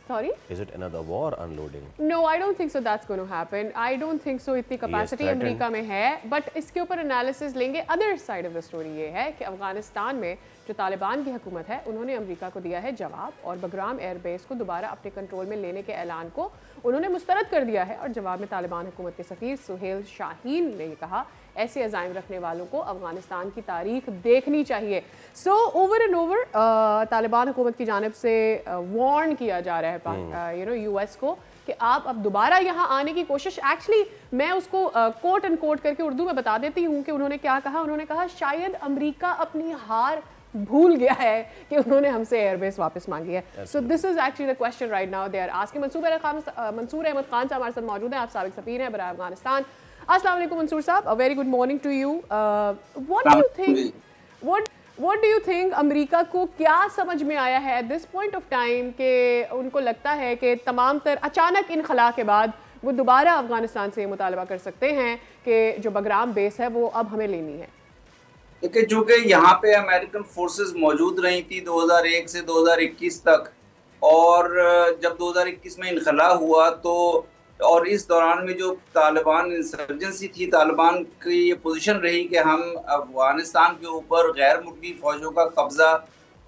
Sorry? Is it another war unloading? No, I don't think so that's going to happen. I don't think so. اتنی کیپیسٹی امریکہ میں ہے, بٹ اس کے اوپر انالیسز لیں گے. Other side of the story یہ ہے کہ افغانستان میں جو طالبان کی حکومت ہے انہوں نے امریکہ کو دیا ہے جواب, اور بگرام ایئر بیس کو دوبارہ اپنے کنٹرول میں لینے کے اعلان کو انہوں نے مسترد کر دیا ہے. اور جواب میں طالبان حکومت کے سفیر سہیل شاہین نے یہ کہا ایسے عزائم رکھنے والوں کو افغانستان کی تاریخ دیکھنی چاہیے. سو اوور اینڈ اوور طالبان حکومت کی جانب سے وارن کیا جا رہا ہے یو ایس کو کہ آپ اب دوبارہ یہاں آنے کی کوشش. ایکچولی میں اس کو کوٹ اینڈ کوٹ کر کے اردو میں بتا دیتی ہوں کہ انہوں نے کیا کہا. انہوں نے کہا شاید امریکہ اپنی ہار بھول گیا ہے کہ انہوں نے ہم سے ایئر بیس واپس مانگی ہے. So this is actually the question right now they are asking. Mansoor Ahmed Khan Sahib ہمارے ساتھ موجود ہیں, آپ سابق سفیر ہیں برائے افغانستان. السلام علیکم منصور صاحب, very good morning to you. What do you think امریکہ کو کیا سمجھ میں آیا ہے at this point of time کہ ان کو لگتا ہے کہ تمام تر اچانک انخلا کے بعد وہ دوبارہ افغانستان سے یہ مطالبہ کر سکتے ہیں کہ جو بگرام بیس ہے وہ اب ہمیں لینی ہے؟ دیکھیں, چونکہ یہاں پہ امریکن فورسز موجود رہی تھی 2001 سے 2021 تک, اور جب 2021 میں انخلا ہوا تو اور اس دوران میں جو طالبان انسرجنسی تھی, طالبان کی یہ پوزیشن رہی کہ ہم افغانستان کے اوپر غیر ملکی فوجوں کا قبضہ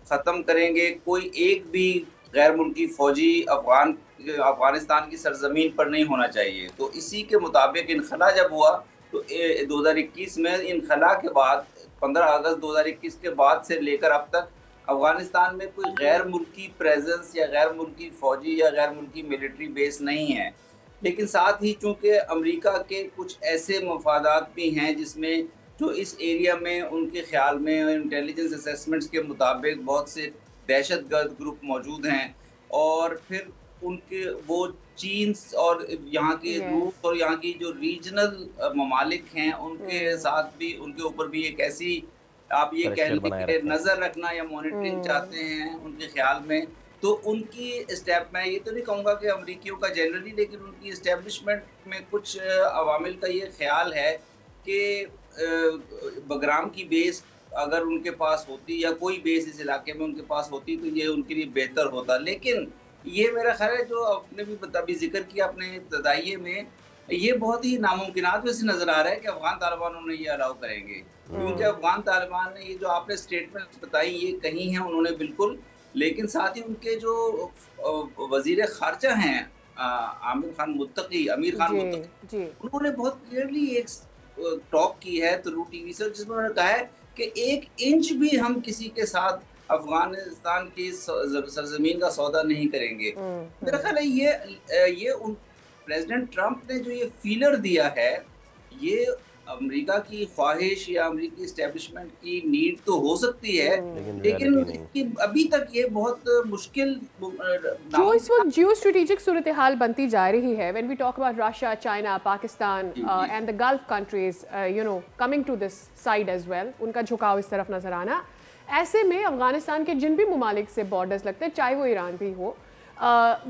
ختم کریں گے, کوئی ایک بھی غیر ملکی فوجی افغانستان کی سرزمین پر نہیں ہونا چاہیے. تو اسی کے مطابق انخلا جب ہوا تو 2021 میں انخلا کے بعد 15 اگست 2021 کے بعد سے لے کر اب تک افغانستان میں کوئی غیر ملکی پریزنس یا غیر ملکی فوجی یا غیر ملکی ملٹری بیس نہیں ہے. لیکن ساتھ ہی چونکہ امریکہ کے کچھ ایسے مفادات بھی ہیں جس میں جو اس ایریا میں ان کے خیال میں انٹیلیجنس اسیسمنٹس کے مطابق بہت سے دہشت گرد گروپ موجود ہیں, اور پھر ان کے وہ چین اور یہاں کے روس اور یہاں کی جو ریجنل ممالک ہیں ان کے ساتھ بھی ان کے اوپر بھی ایک ایسی آپ یہ کہہ لیں کہ نظر رکھنا یا مانیٹرنگ چاہتے ہیں ان کے خیال میں. تو ان کی اسٹیپ, میں یہ تو نہیں کہوں گا کہ امریکیوں کا جنرلی, لیکن ان کی اسٹیبلشمنٹ میں کچھ عوامل کا یہ خیال ہے کہ بگرام کی بیس اگر ان کے پاس ہوتی یا کوئی بیس اس علاقے میں ان کے پاس ہوتی تو یہ ان کے لیے بہتر ہوتا. لیکن یہ میرا خیال ہے جو آپ نے بھی ذکر کیا اپنے ابتدائیے میں, یہ بہت ہی ناممکنات میں سے نظر آ رہا ہے کہ افغان طالبان انہیں یہ الاؤ کریں گے, کیونکہ افغان طالبان نے یہ جو آپ نے اسٹیٹمنٹ بتائی یہ کہی ہیں انہوں نے بالکل, لیکن ساتھ ہی ان کے جو وزیر خارجہ ہیں امیر خان متقی, انہوں نے بہت کلیئرلی ایک ٹاک کی ہے تلو ٹی وی سے, جس میں انہوں نے کہا ہے کہ 1 انچ بھی ہم کسی کے ساتھ افغانستان کی سرزمین کا سودا نہیں کریں گے. میرا خیال ہے یہ ان پریزیڈنٹ ٹرمپ نے جو یہ فیلر دیا ہے, یہ امریکہ کی خواہش یا امریکی اسٹیبلشمنٹ کی نیڈ تو ہو سکتی ہے, لیکن ابھی تک یہ بہت مشکل جو اس وقت جیو اسٹریٹجک صورتحال بنتی جا رہی ہے. when we talk about Russia, China, Pakistan and the Gulf countries coming to this side as well, ان کا جھکاؤ اس طرف نظر آنا, ایسے میں افغانستان کے جن بھی ممالک سے بارڈرز لگتے ہیں, چاہے وہ ایران بھی ہو,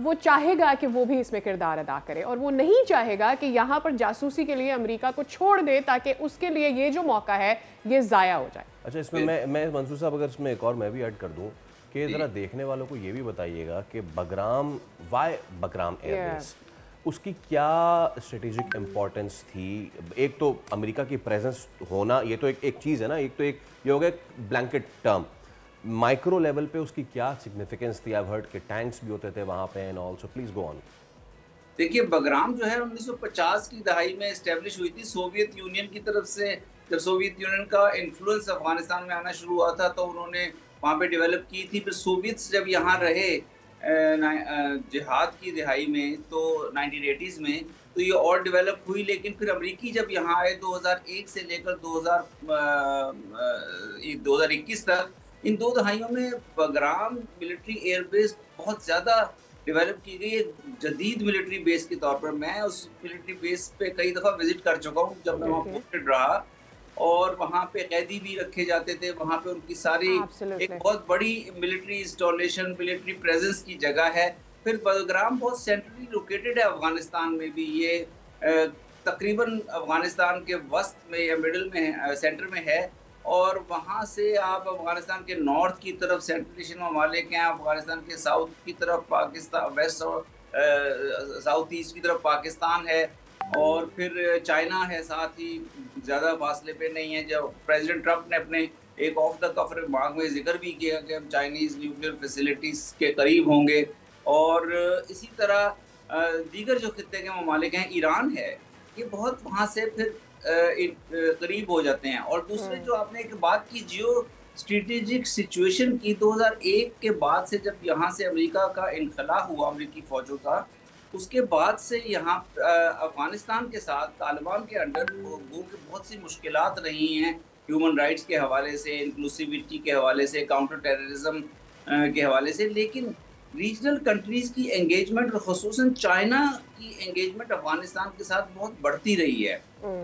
وہ چاہے گا کہ وہ بھی اس میں کردار ادا کرے, اور وہ نہیں چاہے گا کہ یہاں پر جاسوسی کے لیے امریکہ کو چھوڑ دے تاکہ اس کے لیے یہ جو موقع ہے یہ ضائع ہو جائے. اچھا, اس میں منصور صاحب اگر اس میں ایک اور میں بھی ایڈ کر دوں کہ ذرا دیکھنے والوں کو یہ بھی بتائیے گا کہ بگرام ایئر بیس, اس کی کیا اسٹریٹجک امپورٹنس تھی. ایک تو امریکہ کی پریزنس ہونا, یہ تو ایک چیز ہے نا, ایک تو یہ ہو گیا بلینکٹ ٹرم. مائکرو لیول پہ اس کی کیا سگنیفیکنس تھی؟ I've heard کہ ٹینکس بھی ہوتے تھے وہاں پہ and also please go on. دیکھیے, بگرام جو ہے 1950 کی دہائی میں اسٹیبلش ہوئی تھی سوویت یونین کی طرف سے. جب سوویت یونین کا انفلوئنس افغانستان میں آنا شروع ہوا تھا تو انہوں نے وہاں پہ ڈیولپ کی تھی. پھر سوویتس جب یہاں رہے جہاد کی دہائی میں تو 1980s میں, تو یہ اور ڈیولپ ہوئی. لیکن پھر امریکی جب یہاں آئے 2001 سے لے کر 2021 تک, ان 2 دہائیوں میں بگرام ملٹری ایئر بیس بہت زیادہ ڈیولپ کی گئی ایک جدید ملٹری بیس کے طور پر. میں اس ملٹری بیس پہ کئی دفعہ وزٹ کر چکا ہوں جب میں وہاں پوسٹڈ رہا, اور وہاں پہ قیدی بھی رکھے جاتے تھے. وہاں پہ ان کی ساری ایک بہت بڑی ملٹری انسٹالیشن, ملٹری پریزنس کی جگہ ہے. پھر بگرام بہت سینٹرلی لوکیٹڈ ہے افغانستان میں بھی. یہ تقریباً افغانستان کے وسط میں یا مڈل میں سینٹر میں ہے, اور وہاں سے آپ افغانستان کے نارتھ کی طرف سینٹرل ایشین ممالک ہیں, افغانستان کے ساؤتھ کی طرف پاکستان, ویسٹ اور ساؤتھ ایسٹ کی طرف پاکستان ہے, اور پھر چائنا ہے ساتھ ہی, زیادہ فاصلے پہ نہیں ہے. جب پریزیڈنٹ ٹرمپ نے اپنے ایک آف دا کف ریمارک میں ذکر بھی کیا کہ ہم چائنیز نیوکلیئر فیسلٹیز کے قریب ہوں گے, اور اسی طرح دیگر جو خطے کے ممالک ہیں, ایران ہے, یہ بہت وہاں سے پھر قریب ہو جاتے ہیں. اور دوسرے جو آپ نے ایک بات کی جیو اسٹریٹجک سچویشن کی، 2001 کے بعد سے جب یہاں سے امریکہ کا انخلا ہوا، امریکی فوجوں کا، اس کے بعد سے یہاں افغانستان کے ساتھ طالبان کے انڈر وہ بہت سی مشکلات رہی ہیں، ہیومن رائٹس کے حوالے سے، انکلوسیوٹی کے حوالے سے، کاؤنٹر ٹیررزم کے حوالے سے. لیکن ریجنل کنٹریز کی انگیجمنٹ اور خصوصاً چائنا کی انگیجمنٹ افغانستان کے ساتھ بہت بڑھتی رہی ہے.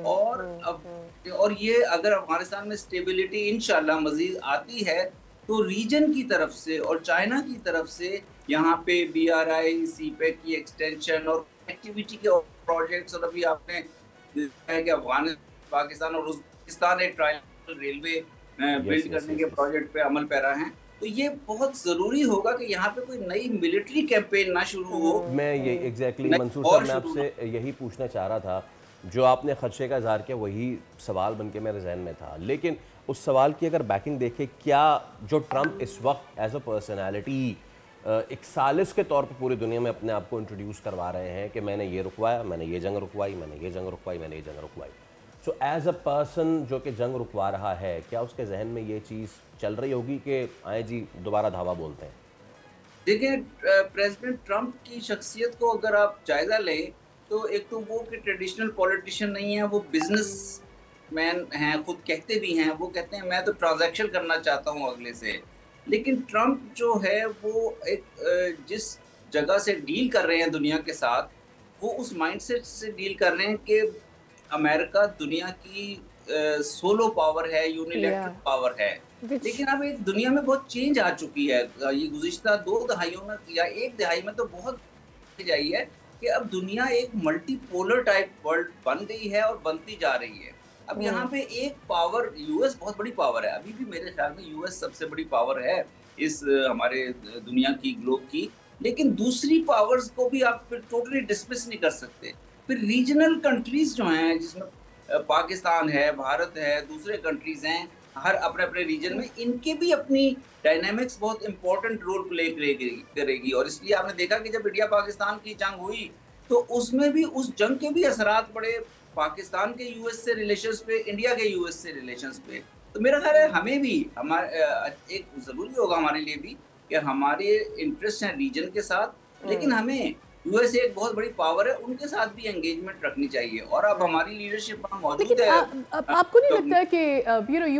اور یہ اگر افغانستان میں اسٹیبلٹی انشاءاللہ مزید آتی ہے تو ریجن کی طرف سے اور چائنا کی طرف سے یہاں پہ BRI سی پیک کی ایکسٹینشن اور ایکٹیویٹی کے پروجیکٹس، اور ابھی آپ نے دیکھا ہے کہ پاکستان اور ازبکستان ایک ٹرائنگل ریلوے بلڈ کرنے کے پروجیکٹ پہ عمل پیرا ہیں. تو یہ بہت ضروری ہوگا کہ یہاں پہ کوئی نئی ملٹری کیمپین نہ شروع ہو. میں یہ ایگزیکٹلی منصور صاحب میں آپ سے یہی پوچھنا چاہ رہا تھا، جو آپ نے خدشے کا اظہار کیا وہی سوال بن کے میرے ذہن میں تھا. لیکن اس سوال کی اگر بیکنگ دیکھیں، کیا جو ٹرمپ اس وقت ایز اے پرسنالٹی ایک سالس کے طور پہ پوری دنیا میں اپنے آپ کو انٹروڈیوس کروا رہے ہیں کہ میں نے یہ رکوایا، میں نے یہ جنگ رکوائی، میں نے یہ جنگ رکوائی، میں نے یہ جنگ رکوائی، سو ایز اے پرسن جو کہ جنگ رکوا رہا ہے، کیا اس کے ذہن میں یہ چیز چل رہی ہوگی کہ آئیں جی دوبارہ دھاوا بولتے ہیں؟ دیکھیں، پریزیڈنٹ ٹرمپ کی شخصیت کو اگر آپ جائزہ لیں تو ایک تو وہ کہ ٹریڈیشنل پولیٹیشین نہیں ہیں، وہ بزنس مین ہیں، خود کہتے بھی ہیں، وہ کہتے ہیں میں تو ٹرانزیکشن کرنا چاہتا ہوں اگلے سے. لیکن ٹرمپ جو ہے وہ ایک جس جگہ سے ڈیل کر رہے ہیں دنیا کے ساتھ، وہ اس مائنڈ سیٹ سے ڈیل کر رہے ہیں کہ امریکہ دنیا کی سولو پاور ہے، یونیلیٹرل پاور ہے. لیکن اب ایک دنیا میں بہت چینج آ چکی ہے. یہ گزشتہ 2 دہائیوں میں یا 1 دہائی میں تو بہت جائی ہے کہ اب دنیا ایک ملٹی پولر ٹائپ ورلڈ بن گئی ہے اور بنتی جا رہی ہے. اب یہاں پہ ایک پاور US بہت بڑی پاور ہے، ابھی بھی میرے خیال میں US سب سے بڑی پاور ہے اس ہمارے دنیا کی گلوب کی. لیکن دوسری پاورز کو بھی آپ پھر ٹوٹلی ڈسمس نہیں کر سکتے. پھر ریجنل کنٹریز جو ہیں، جس میں پاکستان ہے، بھارت ہے، دوسرے کنٹریز ہیں، ہر اپنے اپنے ریجن میں ان کے بھی اپنی ڈائنامکس بہت امپورٹنٹ رول پلے کرے گی. اور اس لیے آپ نے دیکھا کہ جب انڈیا پاکستان کی جنگ ہوئی تو اس میں بھی اس جنگ کے بھی اثرات پڑے پاکستان کے US سے ریلیشنز پہ، انڈیا کے US سے ریلیشنز پہ. تو میرا خیال ہے ہمیں بھی ایک ضروری ہوگا ہمارے لیے بھی کہ ہمارے انٹرسٹ ہیں ریجن کے ساتھ، لیکن ہمیں US ایک بہت بڑی پاور ہے، ان کے ساتھ بھی انگیجمنٹ رکھنی چاہیے. اور اب ہماری لیڈرشپ موجود ہے. آپ کو نہیں لگتا کہ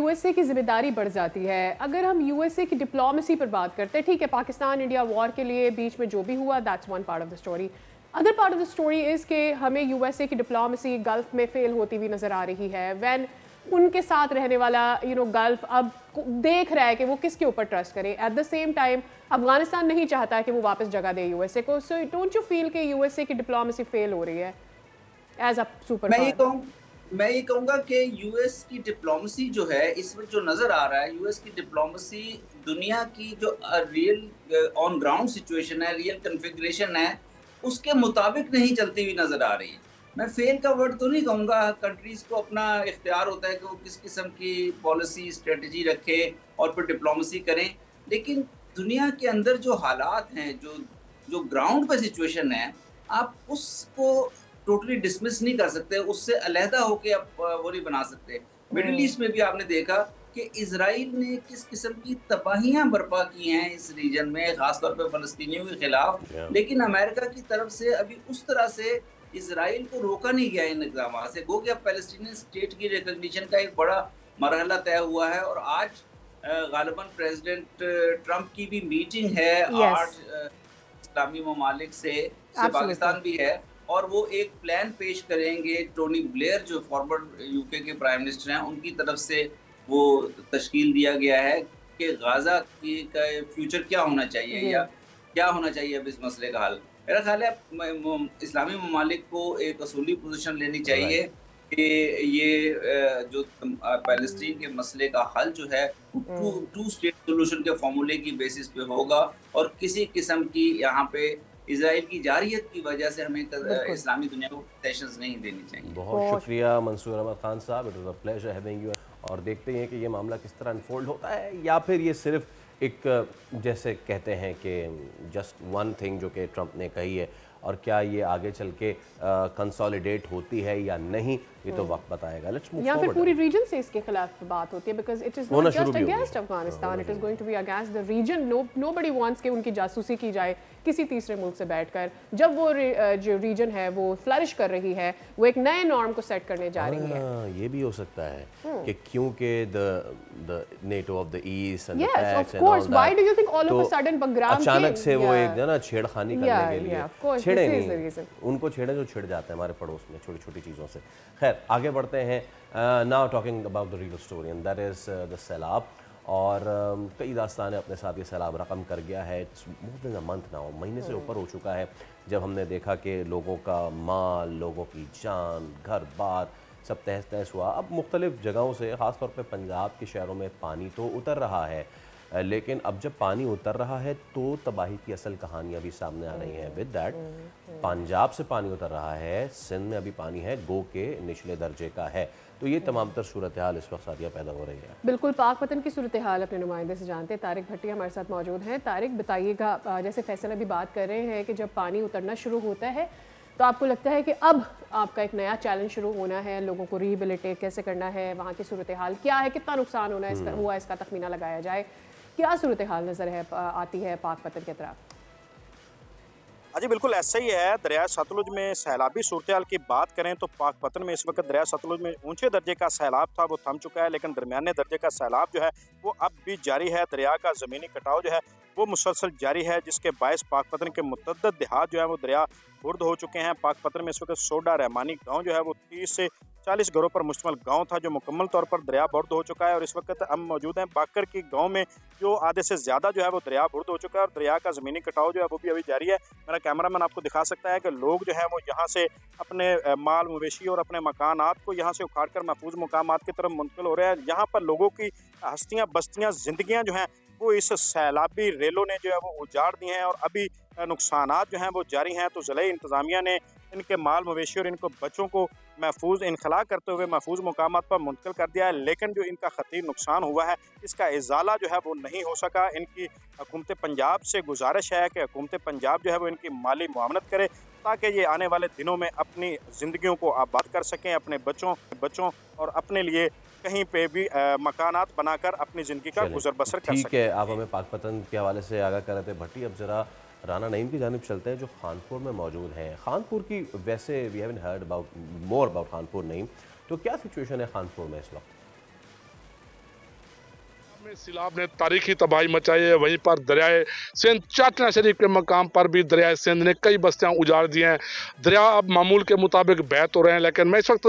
USA کی ذمہ داری بڑھ جاتی ہے اگر ہم USA کی ڈپلومیسی پر بات کرتے ہیں؟ ٹھیک ہے، پاکستان انڈیا وار کے لیے بیچ میں جو بھی ہوا، that's one part of the story. Other part of the story is کہ ہمیں USA کی ڈپلومیسی گلف میں فیل ہوتی ہوئی نظر آ رہی ہے. وین ان کے ساتھ رہنے والا گلف اب دیکھ رہا ہے کہ وہ کس کے اوپر ٹرسٹ کرے. At the same time Afghanistan نہیں چاہتا کہ وہ واپس جگہ دے USA کو. سو ڈونٹ یو فیل کہ USA کی ڈپلومیسی فیل ہو رہی ہے ایز اے سپر پاور؟ میں یہ کہوں گا کہ US کی ڈپلومیسی جو ہے اس وقت جو نظر آ رہا ہے، US کی ڈپلومیسی دنیا کی جو ریئل آن گراؤنڈ سچویشن ہے، ریئل کنفیگریشن ہے، اس کے مطابق نہیں چلتی ہوئی نظر آ رہی ہے. میں فیل کا ورڈ تو نہیں کہوں گا، کنٹریز کو اپنا اختیار ہوتا ہے کہ وہ کس قسم کی پالیسی اسٹریٹجی رکھے اور پھر ڈپلومیسی کریں. لیکن دنیا کے اندر جو حالات ہیں، جو گراؤنڈ پہ سچویشن ہے، آپ اس کو ٹوٹلی ڈسمس نہیں کر سکتے، اس سے علیحدہ ہو کے آپ وہ نہیں بنا سکتے. مڈل ایسٹ میں بھی آپ نے دیکھا کہ اسرائیل نے کس قسم کی تباہیاں برپا کی ہیں اس ریجن میں، خاص طور پہ فلسطینیوں کے خلاف. لیکن امریکہ کی طرف سے ابھی اس طرح سے اسرائیل کو روکا نہیں گیا ان اقدامات سے. گو کہ اب پیلسٹینین اسٹیٹ کی ریکگنیشن کا ایک بڑا مرحلہ طے ہوا ہے، اور آج غالباً پریزیڈنٹ ٹرمپ کی بھی میٹنگ ہے 8 اسلامی ممالک سے پاکستان بھی ہے، اور وہ ایک پلان پیش کریں گے. ٹونی بلیئر جو فارورڈ UK کے پرائم منسٹر ہیں، ان کی طرف سے وہ تشکیل دیا گیا ہے کہ غزہ کا فیوچر کیا ہونا چاہیے یا کیا ہونا چاہیے اب اس مسئلے کا حل. میرا خیال ہے اسلامی ممالک کو ایک اصولی پوزیشن لینی چاہیے کہ یہ جو پیلسٹین کے مسئلے کا حل جو ہے ٹو اسٹیٹ سولوشن کے فارمولے کی بیسس پہ ہوگا، اور کسی قسم کی یہاں پہ اسرائیل کی جارحیت کی وجہ سے ہمیں اسلامی دنیا کو سیشنز نہیں دینی چاہیے. بہت شکریہ منصور احمد خان صاحب، it was a pleasure having you. اور دیکھتے ہیں کہ یہ معاملہ کس طرح انفولڈ ہوتا ہے، یا پھر یہ صرف ایک جیسے کہتے ہیں کہ جسٹ ون تھنگ جو کہ ٹرمپ نے کہی ہے، اور کیا یہ آگے چل کے کنسالیڈیٹ ہوتی ہے یا نہیں، یہ تو وقت بتائے گا. لیٹس موو یا پھر فارورڈ. پوری ریجن سے اس کے خلاف بات ہوتی ہے because it is not just against Afghanistan, it is going to be against the region. Nobody wants کہ ان کی جاسوسی کی جائے کسی تیسرے ملک سے بیٹھ کر. جب وہ جو ریجن ہے وہ فلرش کر رہی ہے، وہ ایک نئے نارم کو سیٹ کرنے جا رہی ہے. یہ بھی ہو سکتا ہے کہ کیونکہ the NATO of the East and the Yes, PAX of and all course. Why that, do you think all of a تو sudden بنگرام اچانک سے وہ ایک نا چھیڑ خانی کرنے کے لیے of course, چھڑے this is the نہیں، reason. ان کو چھیڑے جو چھڑ جاتے ہیں ہمارے پڑوس میں چھوٹی چھوٹی چیزوں سے. خیر آگے بڑھتے ہیں. now talking about the real story and that is the سیلاب. اور کئی داستانیں اپنے ساتھ یہ سیلاب رقم کر گیا ہے. more than a month now، مہینے سے اوپر ہو چکا ہے جب ہم نے دیکھا کہ لوگوں کا مال، لوگوں کی جان، گھر بار سب تہس تہس ہوا. اب مختلف جگہوں سے خاص طور پہ پنجاب کے شہروں میں پانی تو اتر رہا ہے، لیکن اب جب پانی اتر رہا ہے تو تباہی کی اصل کہانیاں بھی سامنے آ رہی ہیں. ود دیٹ پنجاب سے پانی اتر رہا ہے، سندھ میں ابھی پانی ہے گو کے نچلے درجے کا ہے. تو یہ تمام تر صورتحال اس وقت ساتھیہ پیدا ہو رہی ہے. بالکل پاک پتن کی صورتحال اپنے نمائندے سے جانتے ہیں. طارق بھٹی ہمارے ساتھ موجود ہیں. طارق بتائیے گا، جیسے فیصل ابھی بات کر رہے ہیں کہ جب پانی اترنا شروع ہوتا ہے تو آپ کو لگتا ہے کہ اب آپ کا ایک نیا چیلنج شروع ہونا ہے، لوگوں کو ریہیبلیٹیٹ کیسے کرنا ہے، وہاں کی صورتحال کیا ہے، کتنا نقصان ہوا اس کا تخمینہ لگایا جائے. کیا صورتحال نظر آتی ہے پاک پتن کے طرف؟ ہاں جی بالکل ایسا ہی ہے. دریائے ستلج میں سیلابی صورتحال کی بات کریں تو پاک پتن میں اس وقت دریائے ستلج میں اونچے درجے کا سیلاب تھا وہ تھم چکا ہے، لیکن درمیانے درجے کا سیلاب جو ہے وہ اب بھی جاری ہے. دریا کا زمینی کٹاؤ جو ہے وہ مسلسل جاری ہے، جس کے باعث پاک پتن کے متعدد دیہات جو ہے وہ دریا برد ہو چکے ہیں. پاک پتن میں اس وقت سوڈا رحمانی گاؤں جو ہے وہ 30 سے 40 گھروں پر مشتمل گاؤں تھا جو مکمل طور پر دریا برد ہو چکا ہے. اور اس وقت ہم موجود ہیں باکر کی گاؤں میں جو آدھے سے زیادہ جو ہے وہ دریا برد ہو چکا ہے، اور دریا کا زمینی کٹاؤ جو ہے وہ بھی ابھی جاری ہے. میرا کیمرہ مین آپ کو دکھا سکتا ہے کہ لوگ جو ہیں وہ یہاں سے اپنے مال مویشی اور اپنے مکانات کو یہاں سے اکھاڑ کر محفوظ مقامات کی طرف منتقل ہو رہے ہیں. یہاں پر لوگوں کی ہستیاں بستیاں زندگیاں جو ہیں وہ اس سیلابی ریلوں نے جو ہے وہ اجاڑ دی ہیں، اور ابھی نقصانات جو ہیں وہ جاری ہیں. تو ضلعی انتظامیہ نے ان کے مال مویشی اور ان کو بچوں کو محفوظ انخلا کرتے ہوئے محفوظ مقامات پر منتقل کر دیا ہے، لیکن جو ان کا خطیر نقصان ہوا ہے اس کا ازالہ جو ہے وہ نہیں ہو سکا. ان کی حکومت پنجاب سے گزارش ہے کہ حکومت پنجاب جو ہے وہ ان کی مالی معاونت کرے تاکہ یہ آنے والے دنوں میں اپنی زندگیوں کو آباد کر سکیں، اپنے بچوں اور اپنے لیے کہیں پہ بھی مکانات بنا کر اپنی زندگی کا گزر بسر کر سکیں. ٹھیک ہے، آپ ہمیں پاک پتن کے حوالے سے آگاہ کر رہے تھے بھٹی. اب ذرا رانا نعیم کی جانب چلتے ہیں جو خانپور میں موجود ہیں. خانپور کی ویسے we haven't heard about more about Khanpur Naeem, تو کیا سچویشن ہے خانپور میں اس وقت؟ سیلاب نے تاریخی تباہی مچائی ہے. وہیں پر دریائے سندھ چاٹنا شریف کے مقام پر بھی دریائے سندھ نے کئی بستیاں اجاڑ دی ہیں. دریا اب معمول کے مطابق بہت ہو رہے ہیں، لیکن میں اس وقت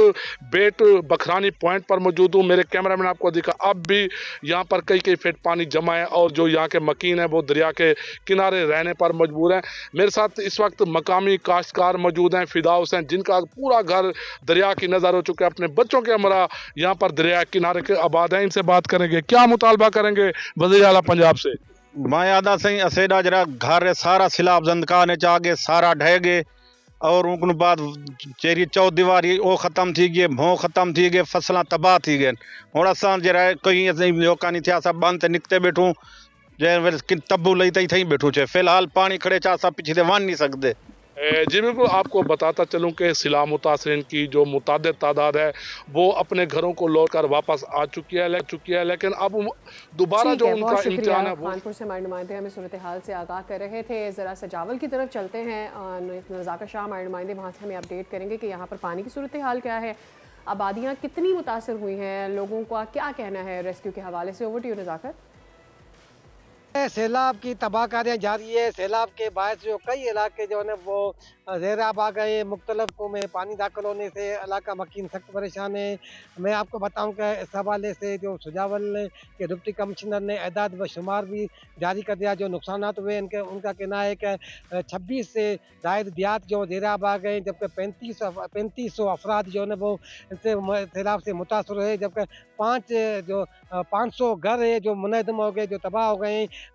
بیٹ بکھرانی پوائنٹ پر موجود ہوں. میرے کیمرہ مین آپ کو دکھا اب بھی یہاں پر کئی فٹ پانی جمع ہے، اور جو یہاں کے مکین ہیں وہ دریا کے کنارے رہنے پر مجبور ہیں. میرے ساتھ اس وقت مقامی کاشتکار موجود ہیں، فداؤس ہیں، جن کا پورا گھر دریا کی نظر ہو چکا ہے. اپنے بچوں کے ہمراہ یہاں پر دریا کنارے کے آباد ہیں. ان سے بات کریں گے، کیا مطالبہ کریں گے وزیر اعلیٰ پنجاب سے؟ میں آدھا سہی اسیڈا جرا گھر سارا سیلاب زندگاہ نے چاہ گئے، سارا ڈھہ گئے، اور ان بعد چیری چو دیواری وہ ختم تھی گئے، بھون ختم تھی گئے، فصلاں تباہ تھی گئے. ہوں اصل جرا کئی لوکاں نہیں تھیا، سب بند نکتے بیٹھوں تبو لئی تھی تھی بیٹھو چھے. فی الحال پانی کھڑے چاہ سب پیچھے ون نہیں سکتے. جی بالکل، آپ کو بتاتا چلوں کہ سیلاب متاثرین کی جو متعدد تعداد ہے وہ اپنے گھروں کو لوٹ کر واپس آ چکی ہے، لیکن اب دوبارہ جو ان کا امتحان ہے وہ... خانپور سے ہمارے نمائندے ہمیں صورتحال سے آگاہ کر رہے تھے. ذرا سجاول کی طرف چلتے ہیں. نزاکت شاہ ہمارے نمائندے وہاں سے ہمیں اپڈیٹ کریں گے کہ یہاں پر پانی کی صورتحال کیا ہے، آبادیاں کتنی متاثر ہوئی ہیں، لوگوں کا کیا کہنا ہے ریسکیو کے حوالے سے. Over to you Nazakat. سیلاب کی تباہ کاریاں جاری ہے. سیلاب کے باعث جو کئی علاقے جو ہے وہ زیر آب آ گئے. مختلف میں پانی داخل ہونے سے علاقہ مکین سخت پریشان ہے. میں آپ کو بتاؤں کہ اس حوالے سے جو سجاول کے ڈپٹی کمشنر نے اعداد و شمار بھی جاری کر دیا جو نقصانات ہوئے. ان کا کہنا ہے کہ 26 سے زائد دیہات جو زیر آب آ گئے، جبکہ 3500 افراد جو ہے وہ سیلاب سے متاثر ہوئے، جبکہ 500 گھر ہے جو منہدم ہو گئے، جو تباہ ہو گئے ہیں.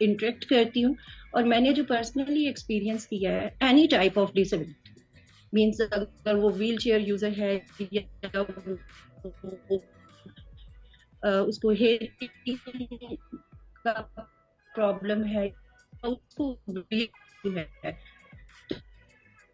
انٹریکٹ کرتی ہوں اور میں نے جو پرسنلی ایکسپیرینس کیا ہے any type of disability means اگر وہ ویل چیئر یوزر ہے یا اس کو ہیئر کا پرابلم ہے اس کو ہے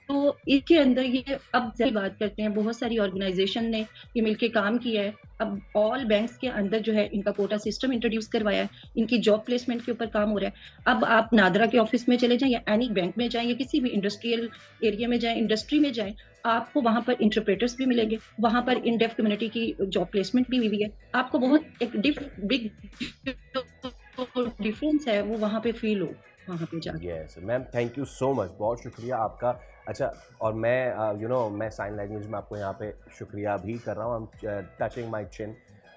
تو اس کے اندر یہ اب بات کرتے ہیں بہت ساری آرگنائزیشن نے یہ مل کے کام کیا ہے. اب آل بینکس کے اندر جو ہے ان کا کوٹا سسٹم انٹروڈیوس کروایا ہے, ان کی جاب پلیسمنٹ کے اوپر کام ہو رہا ہے. اب آپ نادرا کے آفس میں چلے جائیں یا اینی بینک میں جائیں یا کسی بھی انڈسٹریل ایریا میں جائیں, انڈسٹری میں جائیں, آپ کو وہاں پر انٹرپریٹرس بھی ملیں گے, وہاں پر ان ڈیف کمیونٹی کی جاب پلیسمنٹ بھی ہوئی ہے. آپ کو بہت ایک بگ ڈفرینس ہے وہ وہاں پہ فیل ہو وہاں پہ جا کے. یس میم, تھینک یو سو مچ, بہت شکریہ آپ کا. اچھا, اور میں میں سائن لینگویج میں آپ کو یہاں پہ شکریہ بھی کر رہا ہوں. I'm ٹچنگ مائی چن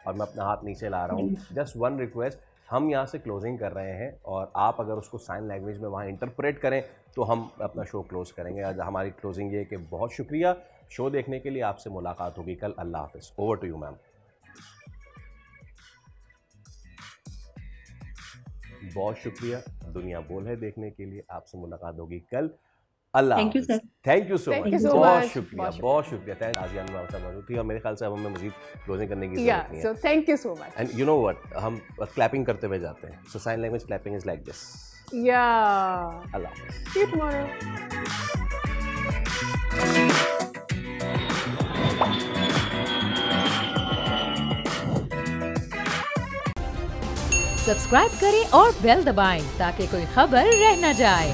اور میں اپنا ہاتھ نیچے لا رہا ہوں. جسٹ ون ریکویسٹ, ہم یہاں سے کلوزنگ کر رہے ہیں اور آپ اگر اس کو سائن لینگویج میں وہاں انٹرپریٹ کریں تو ہم اپنا شو کلوز کریں گے. ہماری کلوزنگ یہ کہ بہت شکریہ شو دیکھنے کے لیے. آپ سے ملاقات ہوگی کل. اللہ حافظ. Over to you ma'am. بہت شکریہ. دنیا بول ہے دیکھنے کے لیے. آپ سے ملاقات ہوگی کل. اللہ حافظ. تھینک یو سو مچ. بہت شکریہ, بہت شکریہ. آزیہ انور صاحب موجود تھی اور میرے خیال سے اب ہمیں مزید کلوزنگ کرنے کی ضرورت نہیں ہے. Thank you so much. And you know what, ہم کلیپنگ کرتے ہوئے جاتے ہیں. So sign language clapping is like this. یا اللہ حافظ. See you tomorrow. سبسکرائب کریں اور بیل دبائیں تاکہ کوئی خبر رہ نہ جائے.